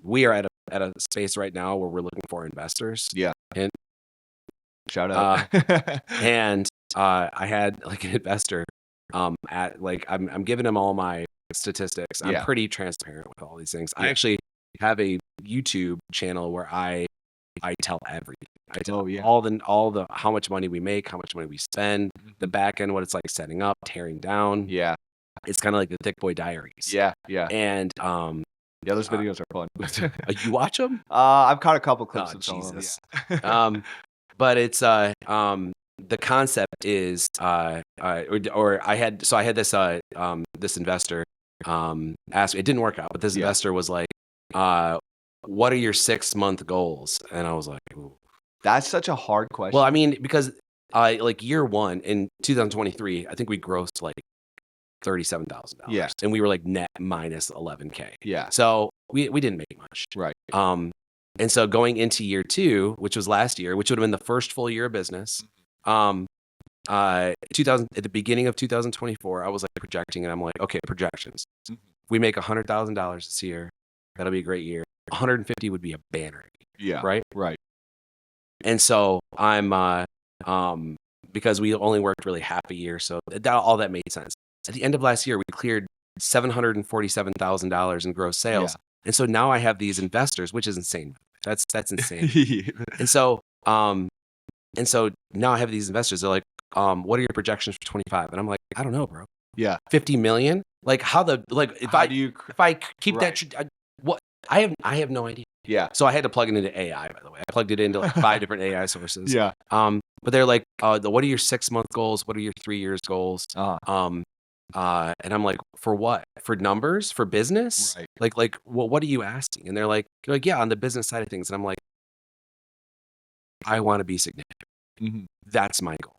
we are at a space right now where we're looking for investors. Yeah. And shout out. And I had like an investor at like I'm giving him all my statistics. I'm pretty transparent with all these things. I actually have a YouTube channel where I tell everything. I tell all the how much money we make, how much money we spend, the back end, what it's like setting up, tearing down. Yeah. It's kind of like the ThiccBoi diaries. Yeah. And those videos are fun. You watch them? I've caught a couple clips of some Jesus. of them. But it's the concept is or I had this this investor ask, it didn't work out, but this investor was like, what are your 6-month goals? And I was like, ooh. That's such a hard question. Well, I mean, because like year one in 2023, I think we grossed like $37,000. Yeah. And we were like net minus 11K. Yeah. So we didn't make much. Right. And so going into year 2, which was last year, which would have been the first full year of business, at the beginning of 2024, I was like projecting, and I'm like, okay, projections. If we make $100,000 this year, that'll be a great year. 150 would be a banner. Yeah. Right. Right. And so I'm because we only worked really half a year, so all that made sense. At the end of last year, we cleared $747,000 in gross sales, and so now I have these investors, which is insane. That's insane. And so now I have these investors. They're like, what are your projections for 25? And I'm like, I don't know, bro. Yeah. 50 million? Like if I keep right. that, what I have no idea. Yeah. So I had to plug it into AI, by the way. I plugged it into like 5 different AI sources. Yeah. But they're like, what are your 6-month goals? What are your 3 years goals? Uh-huh. And I'm like, for what? For numbers? For business? Right. Like, well, what are you asking? And they're like, yeah, on the business side of things. And I'm like, I want to be significant. Mm-hmm. That's my goal.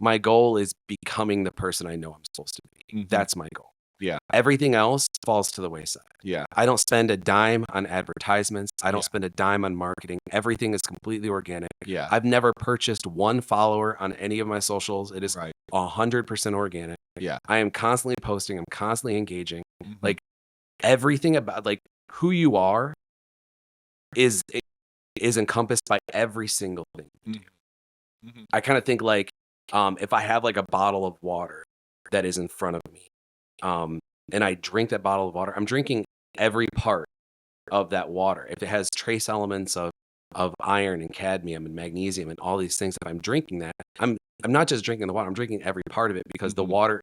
My goal is becoming the person I know I'm supposed to be. Mm-hmm. That's my goal. Yeah. Everything else falls to the wayside. Yeah. I don't spend a dime on advertisements. I don't spend a dime on marketing. Everything is completely organic. Yeah. I've never purchased one follower on any of my socials. It is 100% organic. Yeah. I am constantly posting. I'm constantly engaging. Mm-hmm. Like everything about like who you are is encompassed by every single thing you do. Mm-hmm. I kind of think like if I have like a bottle of water that is in front of me, and I drink that bottle of water, I'm drinking every part of that water. If it has trace elements of iron and cadmium and magnesium and all these things, if I'm drinking that, I'm not just drinking the water, I'm drinking every part of it because the water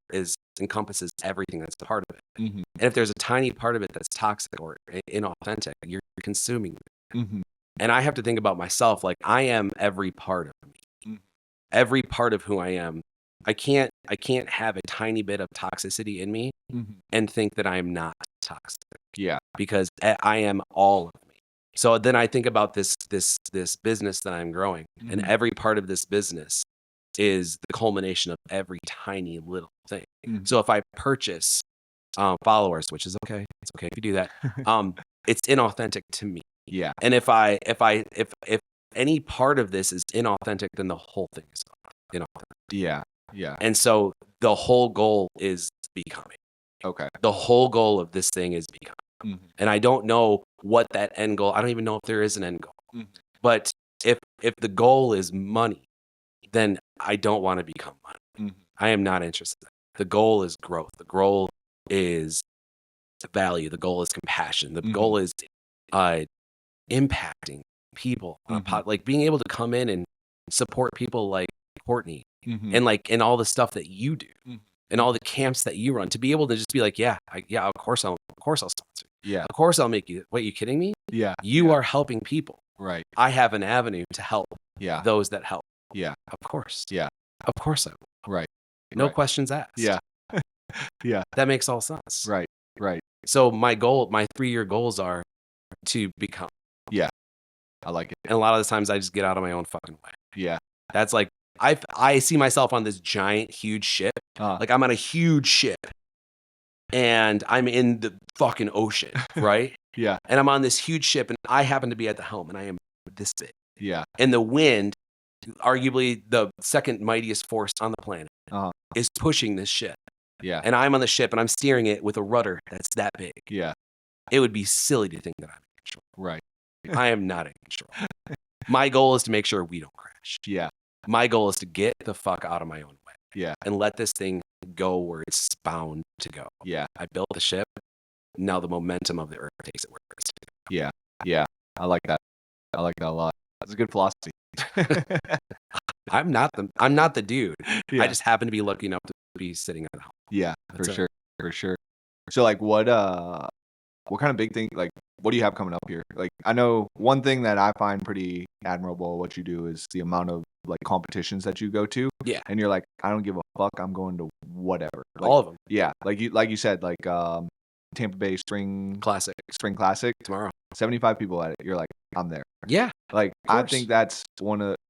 encompasses everything that's a part of it. Mm-hmm. And if there's a tiny part of it that's toxic or inauthentic, you're consuming it. Mm-hmm. And I have to think about myself like I am every part of me. Mm-hmm. Every part of who I am. I can't have a tiny bit of toxicity in me and think that I am not toxic. Yeah. Because I am all of me. So then I think about this business that I'm growing, and every part of this business is the culmination of every tiny little thing. So if I purchase followers, which is okay, it's okay if you do that, it's inauthentic to me. Yeah. And if any part of this is inauthentic, then the whole thing is inauthentic. Yeah. Yeah. And so the whole goal is becoming. Okay. The whole goal of this thing is becoming. Mm-hmm. And I don't know what that end goal, I don't even know if there is an end goal. Mm-hmm. But if the goal is money, then I don't want to become money. Mm-hmm. I am not interested. The goal is growth. The goal is value. The goal is compassion. The goal is impacting people. Like being able to come in and support people like Courtney. Mm-hmm. And like in all the stuff that you do, and all the camps that you run, to be able to just be like, of course I'll sponsor. Yeah, of course I'll make you. Wait, you kidding me? Yeah, you are helping people. Right. I have an avenue to help. Yeah. Those that help. Yeah. Of course. Yeah. Of course I will. Right. No questions asked. Yeah. Yeah. That makes all sense. Right. Right. So my 3-year goals are to become. Yeah. I like it. And a lot of the times I just get out of my own fucking way. Yeah. That's like, I see myself on this giant, huge ship. Like I'm on a huge ship and I'm in the fucking ocean, right? Yeah. And I'm on this huge ship and I happen to be at the helm and I am this big. Yeah. And the wind, arguably the second mightiest force on the planet, is pushing this ship. Yeah. And I'm on the ship and I'm steering it with a rudder that's that big. Yeah. It would be silly to think that I'm in control. Right. I am not in control. My goal is to make sure we don't crash. Yeah. My goal is to get the fuck out of my own way. Yeah. And let this thing go where it's bound to go. Yeah. I built the ship. Now the momentum of the earth takes it where it's to go. Yeah. Yeah. I like that. I like that a lot. That's a good philosophy. I'm not the dude. Yeah. I just happen to be lucky enough to be sitting at home. Yeah, for sure. For sure. So like what kind of big thing, like, what do you have coming up here? Like, I know one thing that I find pretty admirable what you do is the amount of like competitions that you go to. Yeah. And you're like, I don't give a fuck. I'm going to whatever. Like, all of them. Yeah. Like you said, like Tampa Bay Spring Classic tomorrow. 75 people at it. You're like, I'm there. Yeah. Like, I think that's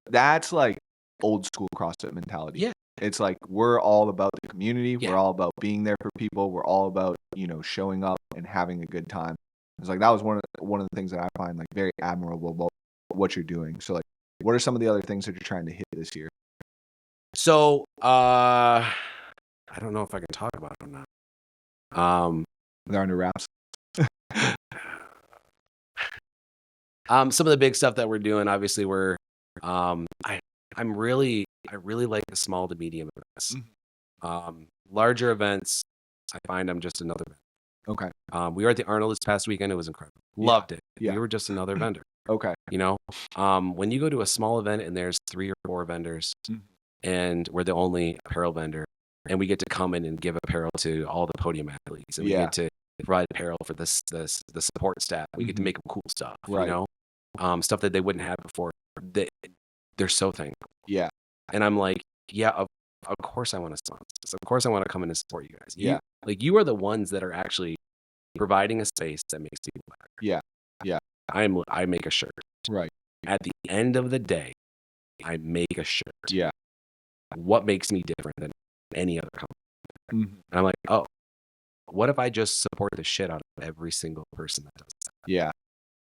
that's like old school CrossFit mentality. Yeah. It's like we're all about the community. Yeah. We're all about being there for people. We're all about, showing up and having a good time. It's like that was one of the things that I find like very admirable about what you're doing. So like, what are some of the other things that you're trying to hit this year? So I don't know if I can talk about it or not. They're under wraps. Some of the big stuff that we're doing, obviously, we're I really like the small to medium events. Mm-hmm. Larger events, I find I'm just another vendor. Okay. We were at the Arnold this past weekend. It was incredible. Loved it. Yeah. We were just another vendor. Okay. When you go to a small event and there's 3 or 4 vendors, and we're the only apparel vendor, and we get to come in and give apparel to all the podium athletes, and we get to provide apparel for the support staff. We get to make them cool stuff, you know, stuff that they wouldn't have before. They're so thankful. Yeah. And I'm like, yeah, of course I want to sponsor this. Of course I want to come in and support you guys. You are the ones that are actually providing a space that makes people better. Yeah. Yeah. I make a shirt. Right. At the end of the day, I make a shirt. Yeah. What makes me different than any other company? And I'm like, oh, what if I just support the shit out of every single person that does that? Yeah.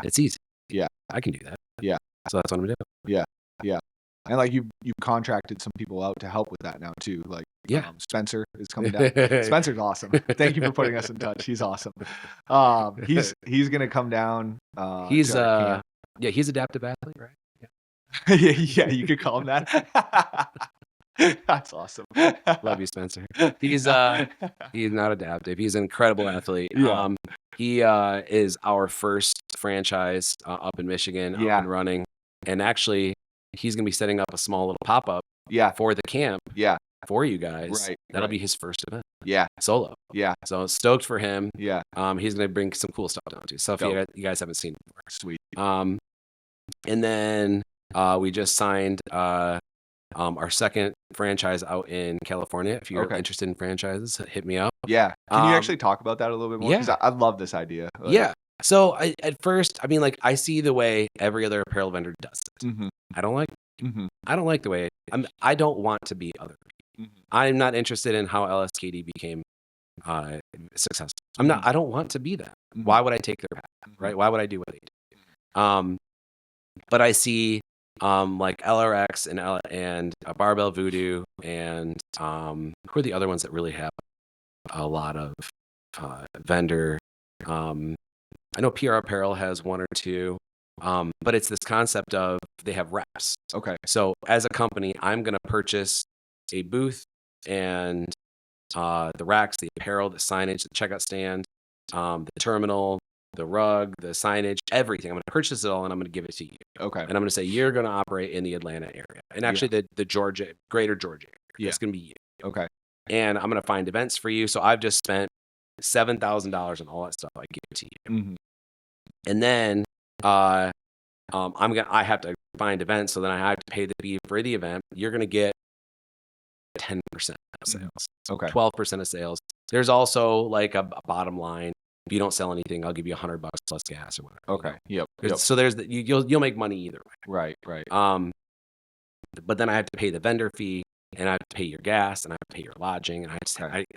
It's easy. Yeah. I can do that. Yeah. So that's what I'm doing. Yeah. Yeah. And like you've contracted some people out to help with that now too. Like Spencer is coming down. Spencer's awesome. Thank you for putting us in touch. He's awesome. He's gonna come down. He's he's adaptive athlete, right? Yeah, you could call him that. That's awesome. Love you, Spencer. He's not adaptive. He's an incredible athlete. Yeah. He is our first franchise up in Michigan, up and running. And actually, he's gonna be setting up a small little pop-up for the camp for you guys. Right. That'll be his first event. Yeah. Solo. Yeah. So stoked for him. Yeah. He's gonna bring some cool stuff down too. Stuff you guys haven't seen before. Sweet. And then we just signed our second franchise out in California. If you're interested in franchises, hit me up. Yeah. Can you actually talk about that a little bit more? Because I love this idea. Yeah. So at first, I mean, like I see the way every other apparel vendor does it. I don't like it. I don't like the way I don't want to be other people. I'm not interested in how LSKD became successful. I don't want to be that. Why would I take their path? Right? Why would I do what they do? But I see like LRX and Barbell Voodoo and who are the other ones that really have a lot of vendor. I know PR Apparel has one or two, but it's this concept of they have reps. Okay. So as a company, I'm going to purchase a booth and the racks, the apparel, the signage, the checkout stand, the terminal, the rug, the signage, everything. I'm going to purchase it all and I'm going to give it to you. Okay. And I'm going to say, you're going to operate in the Atlanta area. And actually the greater Georgia area. Yeah. It's going to be you. Okay. And I'm going to find events for you. So I've just spent $7,000 on all that stuff I give it to you. And then I have to find events. So then I have to pay the fee for the event. You're going to get 10% of sales. Okay. 12% of sales. There's also like a bottom line. If you don't sell anything, I'll give you $100 plus gas or whatever. Okay. Yep. So there's you'll make money either way. Right. But then I have to pay the vendor fee, and I have to pay your gas, and I have to pay your lodging, and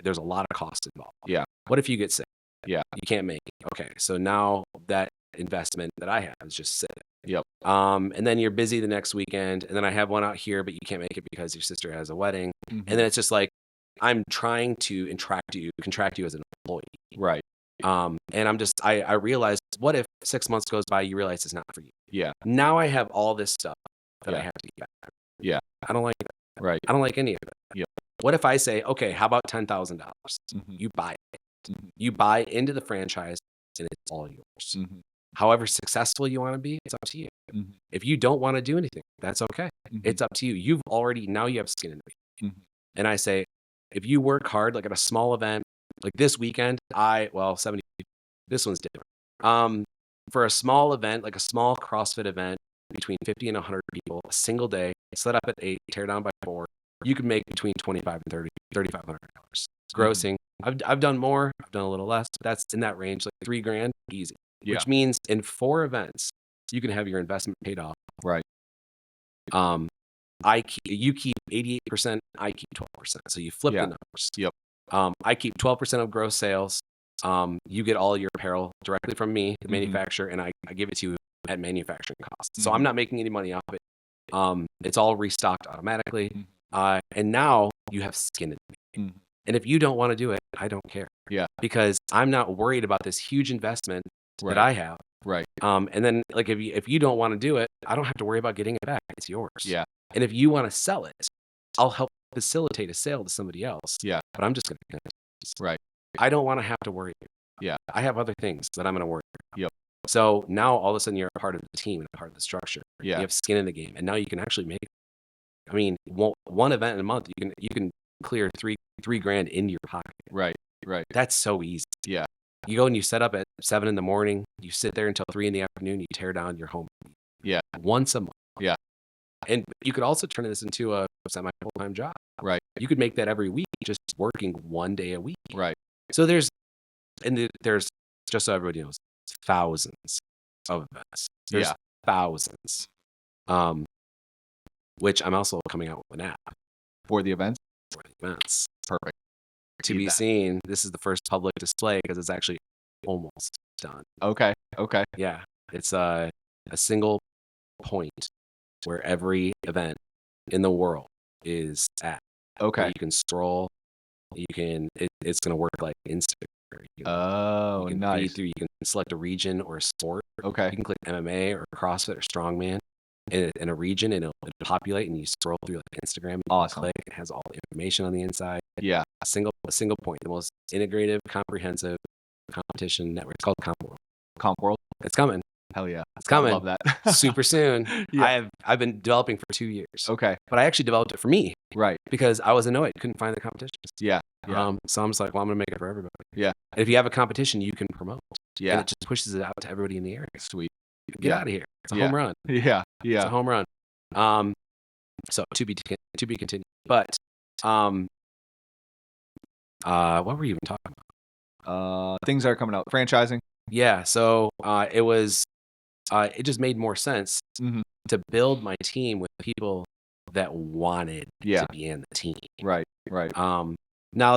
there's a lot of costs involved. Yeah. What if you get sick? Yeah. You can't make it. Okay. So now that investment that I have is just sitting. Yep. And then you're busy the next weekend, and then I have one out here, but you can't make it because your sister has a wedding, and then it's just like I'm trying to contract you as an employee. Right. And I realized, what if 6 months goes by, you realize it's not for you? Yeah. Now I have all this stuff that I have to get back. Yeah. I don't like it. Right. I don't like any of it. Yeah. What if I say, okay, how about $10,000? You buy it. You buy into the franchise and it's all yours. However successful you want to be, it's up to you. If you don't want to do anything, that's okay. It's up to you. Now you have skin in the game. And I say, if you work hard, like at a small event, like this weekend, 70, this one's different. For a small event, like a small CrossFit event, between 50 and 100 people, a single day, set up at 8, tear down by 4, you can make between $2,500 and $3,500 grossing. I've done more, I've done a little less, but that's in that range, like $3,000, easy. Yeah. Which means in 4 events, you can have your investment paid off. Right. You keep 88%, I keep 12%. So you flip the numbers. Yep. I keep 12% of gross sales. You get all your apparel directly from me, the manufacturer, and I give it to you at manufacturing cost. So I'm not making any money off it. It's all restocked automatically. And now you have skin in the game. And if you don't want to do it, I don't care. Yeah. Because I'm not worried about this huge investment that I have. Right. And then like if you don't want to do it, I don't have to worry about getting it back. It's yours. Yeah. And if you want to sell it, I'll help facilitate a sale to somebody else. Yeah. But I'm just going to. Right. I don't want to have to worry. Yeah. I have other things that I'm going to worry about. Yep. So now all of a sudden you're a part of the team and a part of the structure. Yeah. You have skin in the game, and now you can actually make I mean, one event in a month, you can clear three grand into your pocket. Right. That's so easy. Yeah. You go and you set up at 7 in the morning. You sit there until 3 in the afternoon. You tear down your home. Yeah. Once a month. Yeah. And you could also turn this into a semi full-time job. Right. You could make that every week, just working 1 day a week. Right. So there's just so everybody knows, thousands of events. There's thousands. Which I'm also coming out with an app for the events. Perfect. To be seen. This is the first public display because it's actually almost done. Okay. Yeah. It's a single point where every event in the world is at. Okay. You can scroll. It's going to work like Instagram. You can nice. feed through. You can select a region or a sport. Okay. You can click MMA or CrossFit or Strongman in a region, and it'll populate, and you scroll through like Instagram. And awesome. Click. It has all the information on the inside. Yeah. A single point. The most integrative, comprehensive competition network. It's called Comp World. It's coming. Hell yeah. It's coming. I love that. Super soon. Yeah. I've been developing for 2 years. Okay. But I actually developed it for me. Right. Because I was annoyed. Couldn't find the competitions. Yeah. So I'm just like, well, I'm going to make it for everybody. Yeah. And if you have a competition, you can promote. Yeah. And it just pushes it out to everybody in the area. Sweet. Get out of here. It's a home run. Yeah. It's a home run. So to be continued. But what were you even talking about? Things that are coming out. Franchising. Yeah. So it just made more sense to build my team with people that wanted to be in the team. Right. Now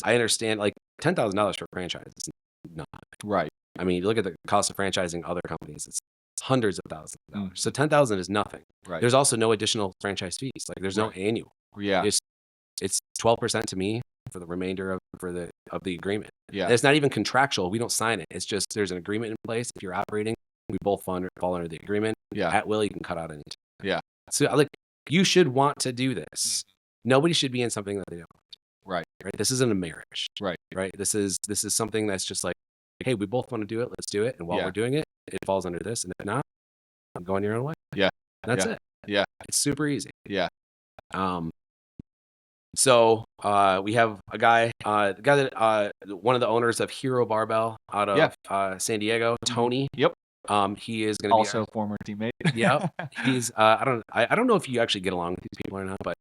I understand like $10,000 for a franchise is not right. I mean, you look at the cost of franchising other companies, it's hundreds of thousands of dollars. So $10,000 is nothing. Right. There's also no additional franchise fees. Like there's no annual. Yeah. It's 12% to me for the remainder of the agreement. Yeah. And it's not even contractual. We don't sign it. It's just there's an agreement in place. If you're operating, we both fall under the agreement. Yeah. At will, you can cut out anytime. Yeah. So like you should want to do this. Nobody should be in something that they don't want. Right. This isn't a marriage. Right. This is something that's just like, hey, we both want to do it. Let's do it. And while we're doing it, it falls under this. And if not, I'm going your own way. Yeah. That's it. Yeah. It's super easy. Yeah. So we have a guy, that one of the owners of Hero Barbell out of San Diego, Tony. Yep. He is going to also a former teammate. Yep. He's I don't know if you actually get along with these people or not, but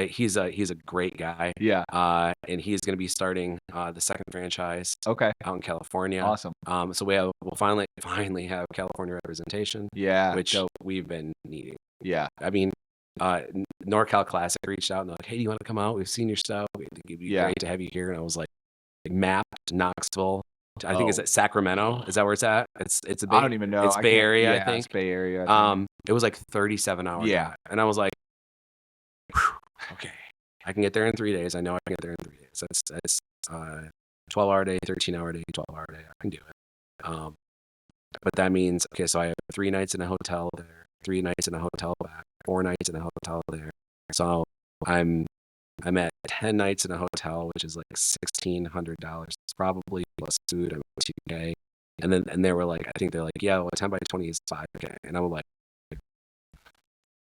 he's a great guy. Yeah. And he's going to be starting the second franchise. Okay. Out in California. Awesome. So we'll finally have California representation. Yeah. Which we've been needing. Yeah. I mean, NorCal Classic reached out and they're like, hey, do you want to come out? We've seen your stuff. We think it'd be great to have you here. And I was like, mapped Knoxville. I think it's at Sacramento. Is that where it's at? It's a big, I don't even know. It's Bay Area, I think. It's Bay Area. It was like 37 hours. Yeah. And I was like, okay, I can get there in 3 days. I know I can get there in 3 days. That's 12-hour day, 13-hour day, 12-hour day. I can do it. But that means, okay, so I have 3 nights in a hotel there, 3 nights in a hotel back, 4 nights in a hotel there. So I'm at 10 nights in a hotel, which is like $1,600. It's probably plus food and $2K. And they were like, I think they're like, yeah, well, 10 by 20 is $5K. And I'm like,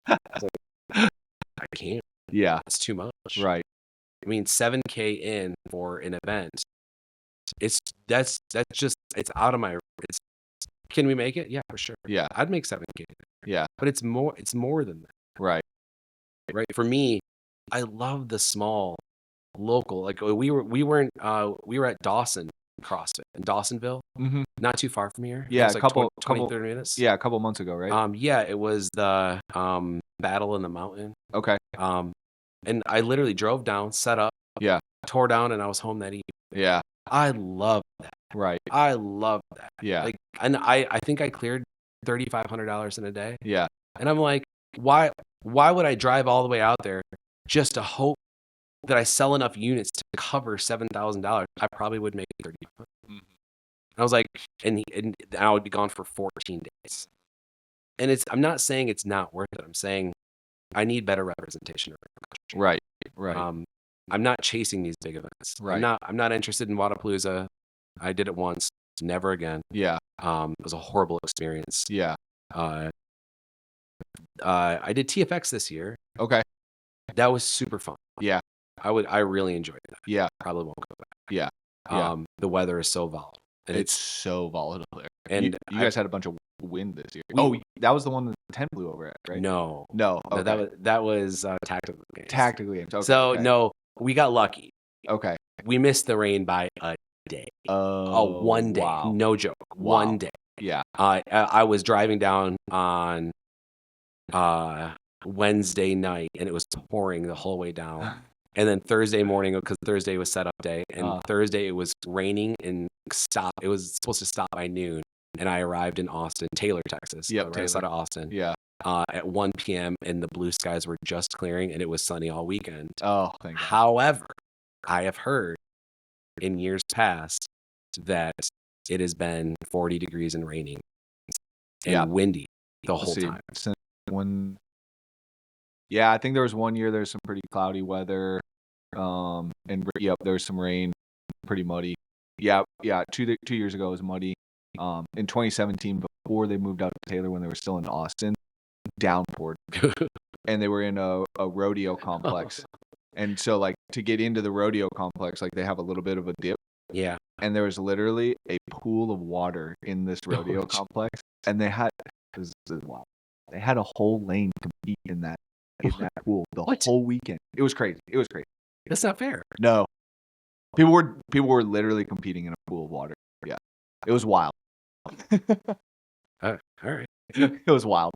I can't. Yeah. It's too much. Right. I mean, $7K in for an event. That's just, it's out of my, can we make it? Yeah, for sure. Yeah. I'd make $7K. Yeah. But it's more than that. Right. Right. For me, I love the small local, like we were at Dawson CrossFit in Dawsonville, not too far from here. Yeah. It was like 20, 30 minutes. Yeah. A couple months ago, right? Yeah. It was the, Battle in the Mountain. Okay. And I literally drove down, set up, tore down, and I was home that evening. Yeah. I love that. Right. I love that. Yeah. Like, and I think I cleared $3,500 in a day. Yeah. And I'm like, why would I drive all the way out there just to hope that I sell enough units to cover $7,000? I probably would make $3,500. I was like, and I would be gone for 14 days. And I'm not saying it's not worth it. I'm saying I need better representation. Right. Right. I'm not chasing these big events. Right. I'm not interested in Wadapalooza. I did it once, never again. Yeah. It was a horrible experience. Yeah. I did TFX this year. Okay. That was super fun. Yeah. I really enjoyed that. Yeah. Probably won't go back. Yeah. The weather is so volatile. And it's so volatile there. And you guys had a bunch of wind this year. We- that was the one that the tent blew over at, right? No. Okay. That was tactical games. Tactical games. Okay, So okay. no, we got lucky. Okay. We missed the rain by a day. Oh, one day. wow. No joke. Wow. One day. Yeah. I was driving down on Wednesday night, and it was pouring the whole way down. And then Thursday morning, because Thursday was setup day, and Thursday it was raining and stopped. It was supposed to stop by noon, and I arrived in Austin, Taylor, Texas. Yep, right outside of Austin. Yeah. At 1 p.m. and the blue skies were just clearing, and it was sunny all weekend. Oh, thank God. However, I have heard in years past that it has been 40 degrees and raining and windy the whole time. Yeah, I think there was one year there's some pretty cloudy weather, and there was some rain, pretty muddy. Yeah. 2 years ago it was muddy. In 2017, before they moved out to Taylor, when they were still in Austin, downpoured, and they were in a rodeo complex, and so like to get into the rodeo complex, like they have a little bit of a dip. Yeah. And there was literally a pool of water in this rodeo complex, and they had they had a whole lane compete in that pool the whole weekend. It was crazy. That's not fair. No, people were literally competing in a pool of water. Yeah, it was wild. All right. It was wild.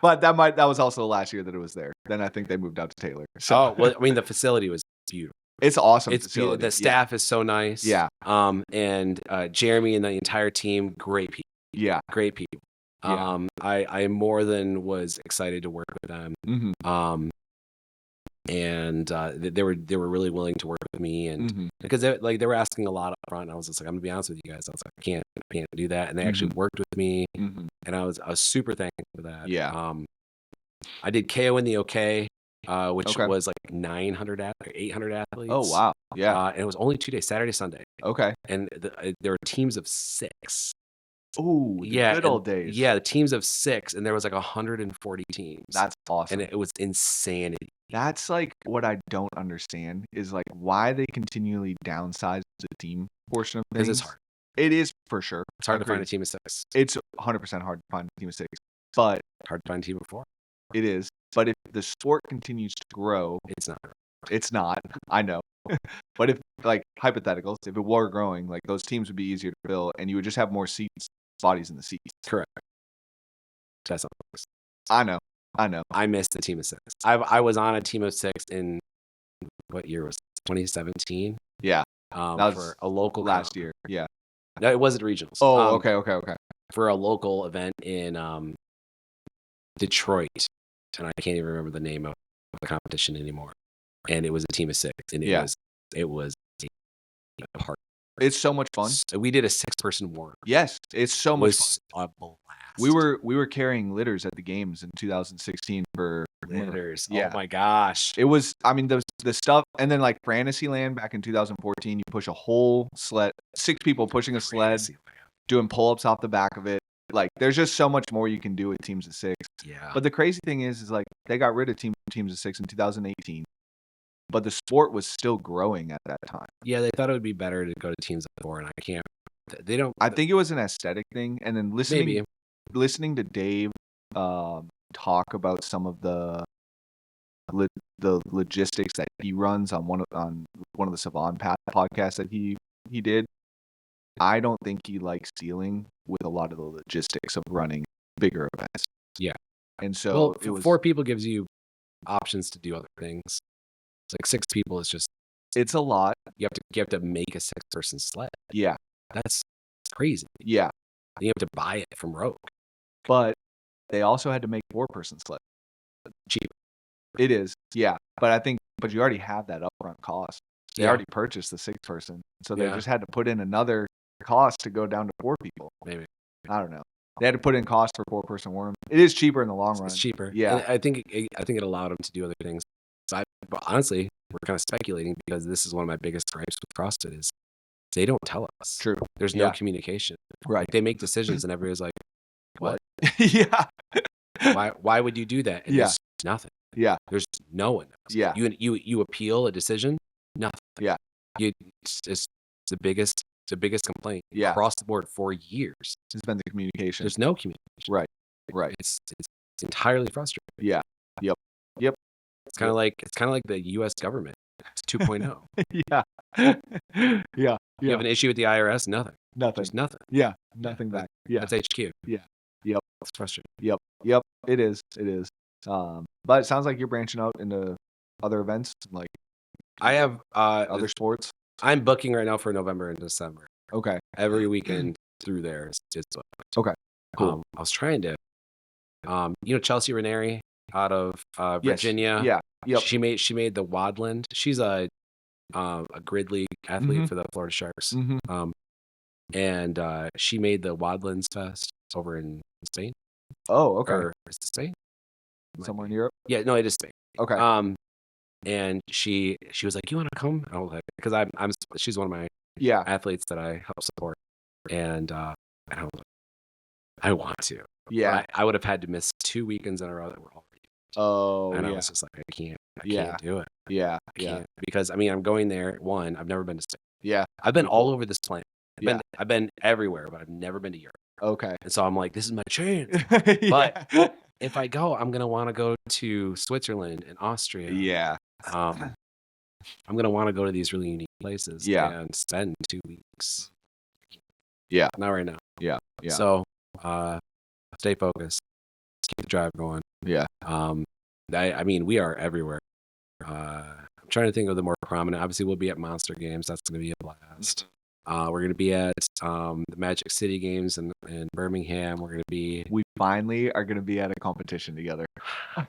But that was also the last year that it was there. Then I think they moved out to Taylor. So well, I mean, the facility was beautiful. It's awesome. It's beautiful. The staff is so nice. Yeah. And Jeremy and the entire team, great people. Yeah. Great people. Yeah. I more than was excited to work with them. Mm-hmm. And they were really willing to work with me, and because they were asking a lot up front, and I was just like, I'm gonna be honest with you guys, I was like, I can't do that, and they actually worked with me, and I was super thankful for that. Yeah. I did KO in the OK, which was like 800 athletes. Oh wow. Yeah. And it was only 2 days, Saturday, Sunday. Okay. And there were teams of 6. Oh, good old days. Yeah, the teams of 6, and there was like 140 teams. That's awesome. And it was insanity. That's like what I don't understand is like why they continually downsize the team portion of things. Because it's hard. It is for sure. It's hard to find a team of 6. It's 100% hard to find a team of 6, but hard to find a team of 4. It is. But if the sport continues to grow, it's not. It's not. I know. But if like hypotheticals, if it were growing, like those teams would be easier to fill, and you would just have more bodies in the seats. Correct. That's not. I know. I missed the team of 6. I was on a team of 6 in what year was it? 2017? Yeah. That was for a local last year. Yeah. No, it wasn't regionals. Oh, okay. For a local event in Detroit, and I can't even remember the name of the competition anymore. And it was a team of 6, and it was a part. It's so much fun. So we did a 6-person warm. Yes, it's so much fun. A blast. We were carrying litters at the games in 2016 for litters. Yeah. Oh my gosh. It was. I mean, the stuff, and then like Fantasyland back in 2014, you push a whole sled, 6 people pushing a sled, doing pull-ups off the back of it. Like, there's just so much more you can do with teams of 6. Yeah. But the crazy thing is like they got rid of teams of 6 in 2018. But the sport was still growing at that time. Yeah, they thought it would be better to go to teams of 4, and I can't. They don't. I think it was an aesthetic thing, and then listening to Dave talk about some of the logistics that he runs on one of the Savon podcasts that he did. I don't think he likes dealing with a lot of the logistics of running bigger events. Yeah, and so it was 4 people gives you options to do other things. It's like 6 people is just. It's a lot. You have to make a 6-person sled. Yeah, that's crazy. Yeah, you have to buy it from Rogue. But they also had to make 4-person sled. Cheap. It is, yeah. But you already have that upfront cost. They already purchased the 6-person, so they just had to put in another cost to go down to 4 people. Maybe. I don't know. They had to put in cost for 4-person worm. It is cheaper in the long run. It's cheaper. Yeah. And I think it allowed them to do other things. But honestly, we're kind of speculating because this is one of my biggest gripes with CrossFit is they don't tell us. True. There's no communication. Right. Like, they make decisions and everybody's like, what? Yeah. Why would you do that? And there's nothing. Yeah. There's no one knows. Yeah. You appeal a decision, nothing. Yeah. It's the biggest complaint across the board for years. It's been the communication. There's no communication. Right. It's entirely frustrating. Yeah. Yep. It's kind of like the U.S. government. It's 2.0. Yeah. Yeah. You have an issue with the IRS? Nothing. There's nothing. Yeah. Nothing back. Yeah. That's HQ. Yeah. Yep. It's frustrating. Yep. It is. But it sounds like you're branching out into other events, like I have other sports. I'm booking right now for November and December. Okay. Every weekend through there is booked. Okay. Cool. I was trying to, Chelsea Ranieri out of Virginia. Yeah. Yep. She made the Wadland. She's a grid league athlete for the Florida Sharks. And she made the Wadlands Fest over in Spain. Oh, okay. Or is it Spain? Somewhere in Europe? Yeah, no, it is Spain. Okay. And she was like, "You want to come?" I was like, because she's one of my athletes that I help support, and I was like, I want to. Yeah. I would have had to miss 2 weekends in a row that were all. Oh, and I was just like, I can't do it. Yeah. I can't because I'm going there. One, I've never been to Spain. Yeah. I've been all over this planet. I've been everywhere, but I've never been to Europe. Okay. And so I'm like, this is my chance. But if I go, I'm gonna want to go to Switzerland and Austria. Yeah. I'm gonna want to go to these really unique places. And spend 2 weeks. Yeah. Not right now. Yeah. So, stay focused. Keep the drive going. Yeah. I mean, we are everywhere. I'm trying to think of the more prominent. Obviously, we'll be at Monster Games. That's going to be a blast. We're going to be at the Magic City Games in Birmingham. We're going to be. We finally are going to be at a competition together.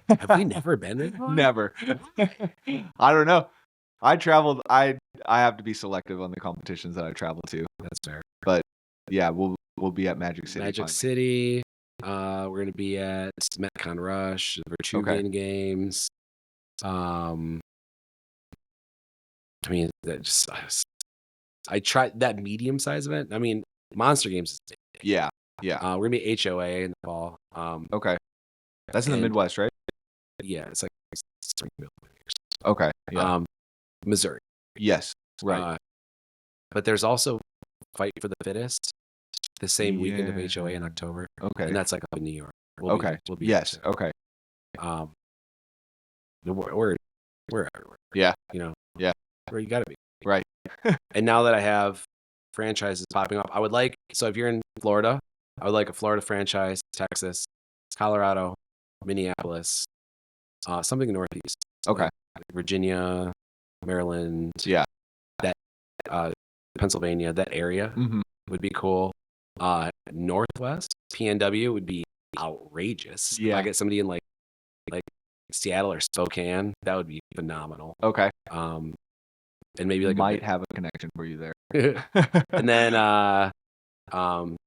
Have we never been there? Never. I don't know. I traveled. I have to be selective on the competitions that I travel to. That's fair. But yeah, we'll be at Magic City. Magic City. We're going to be at Metcon Rush, the Vertuvian Games. I mean, I tried that medium size event. I mean, Monster Games is big. Yeah. We're gonna be HOA in the fall. Okay. That's in the Midwest, right? Yeah, it's like Springfield. Okay. Yeah. Missouri. Yes. Right. But there's also Fight for the Fittest the same weekend of HOA in October. Okay. And that's like up in New York. We'll be yes. Okay. We're everywhere. Yeah. Yeah. Where you gotta be. Right. And now that I have franchises popping up, so if you're in Florida, I would like a Florida franchise, Texas, Colorado, Minneapolis, something Northeast. Okay. Like Virginia, Maryland. Yeah. That Pennsylvania, that area would be cool. Northwest, PNW would be outrageous. Yeah. If I get somebody in like Seattle or Spokane, that would be phenomenal. Okay. And maybe might have a connection for you there. And then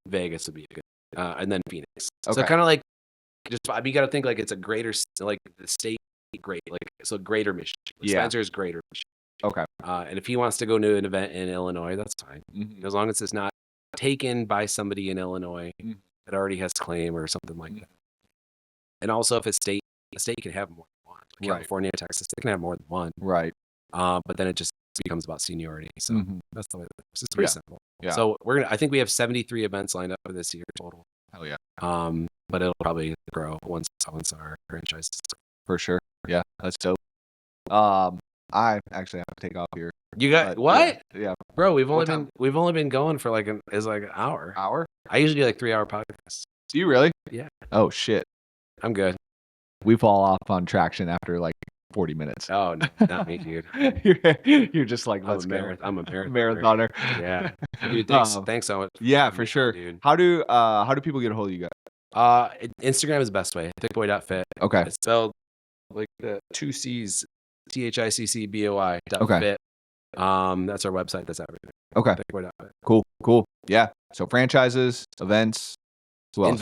Vegas would be a good, and then Phoenix. Okay. So kind of like you got to think like it's a greater, like the state great, like so greater Michigan. Spencer is greater Michigan. Okay. And if he wants to go to an event in Illinois, that's fine. As long as it's not taken by somebody in Illinois that already has claim or something like that. And also, if a state can have more than one. Like California, Texas, they can have more than one. Right. But then it just becomes about seniority. So that's the way it works. It's pretty simple. Yeah. So I think we have 73 events lined up for this year total. Hell yeah. But it'll probably grow once our franchise. For sure. Yeah, that's dope. I actually have to take off here. You got what? Yeah. Bro, we've only been going for like an hour. Hour? I usually do like 3-hour podcasts. Do you really? Yeah. Oh shit. I'm good. We fall off on traction after like 40 minutes. Oh, no, not me, dude. You're just like, let's go. I'm a marathoner. Yeah. Dude, thanks so much. Yeah, for sure. Dude. How do people get a hold of you guys? Instagram is the best way. ThiccBoi.fit. Okay. It's spelled like the 2 C's, ThiccBoi. Okay. Fit. That's our website. That's everything. Okay. ThiccBoi.fit. Cool. Yeah. So franchises, events, who else?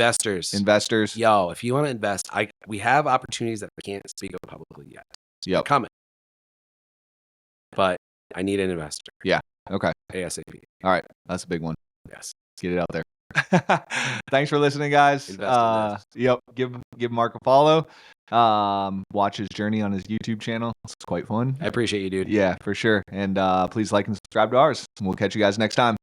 Investors. Yo, if you want to invest, we have opportunities that I can't speak of publicly yet. Yep. Coming. But I need an investor. Yeah. Okay. ASAP. All right. That's a big one. Yes. Let's get it out there. Thanks for listening, guys. Invest in this. Yep. Give Mark a follow. Watch his journey on his YouTube channel. It's quite fun. I appreciate you, dude. Yeah, for sure. And please like and subscribe to ours. We'll catch you guys next time.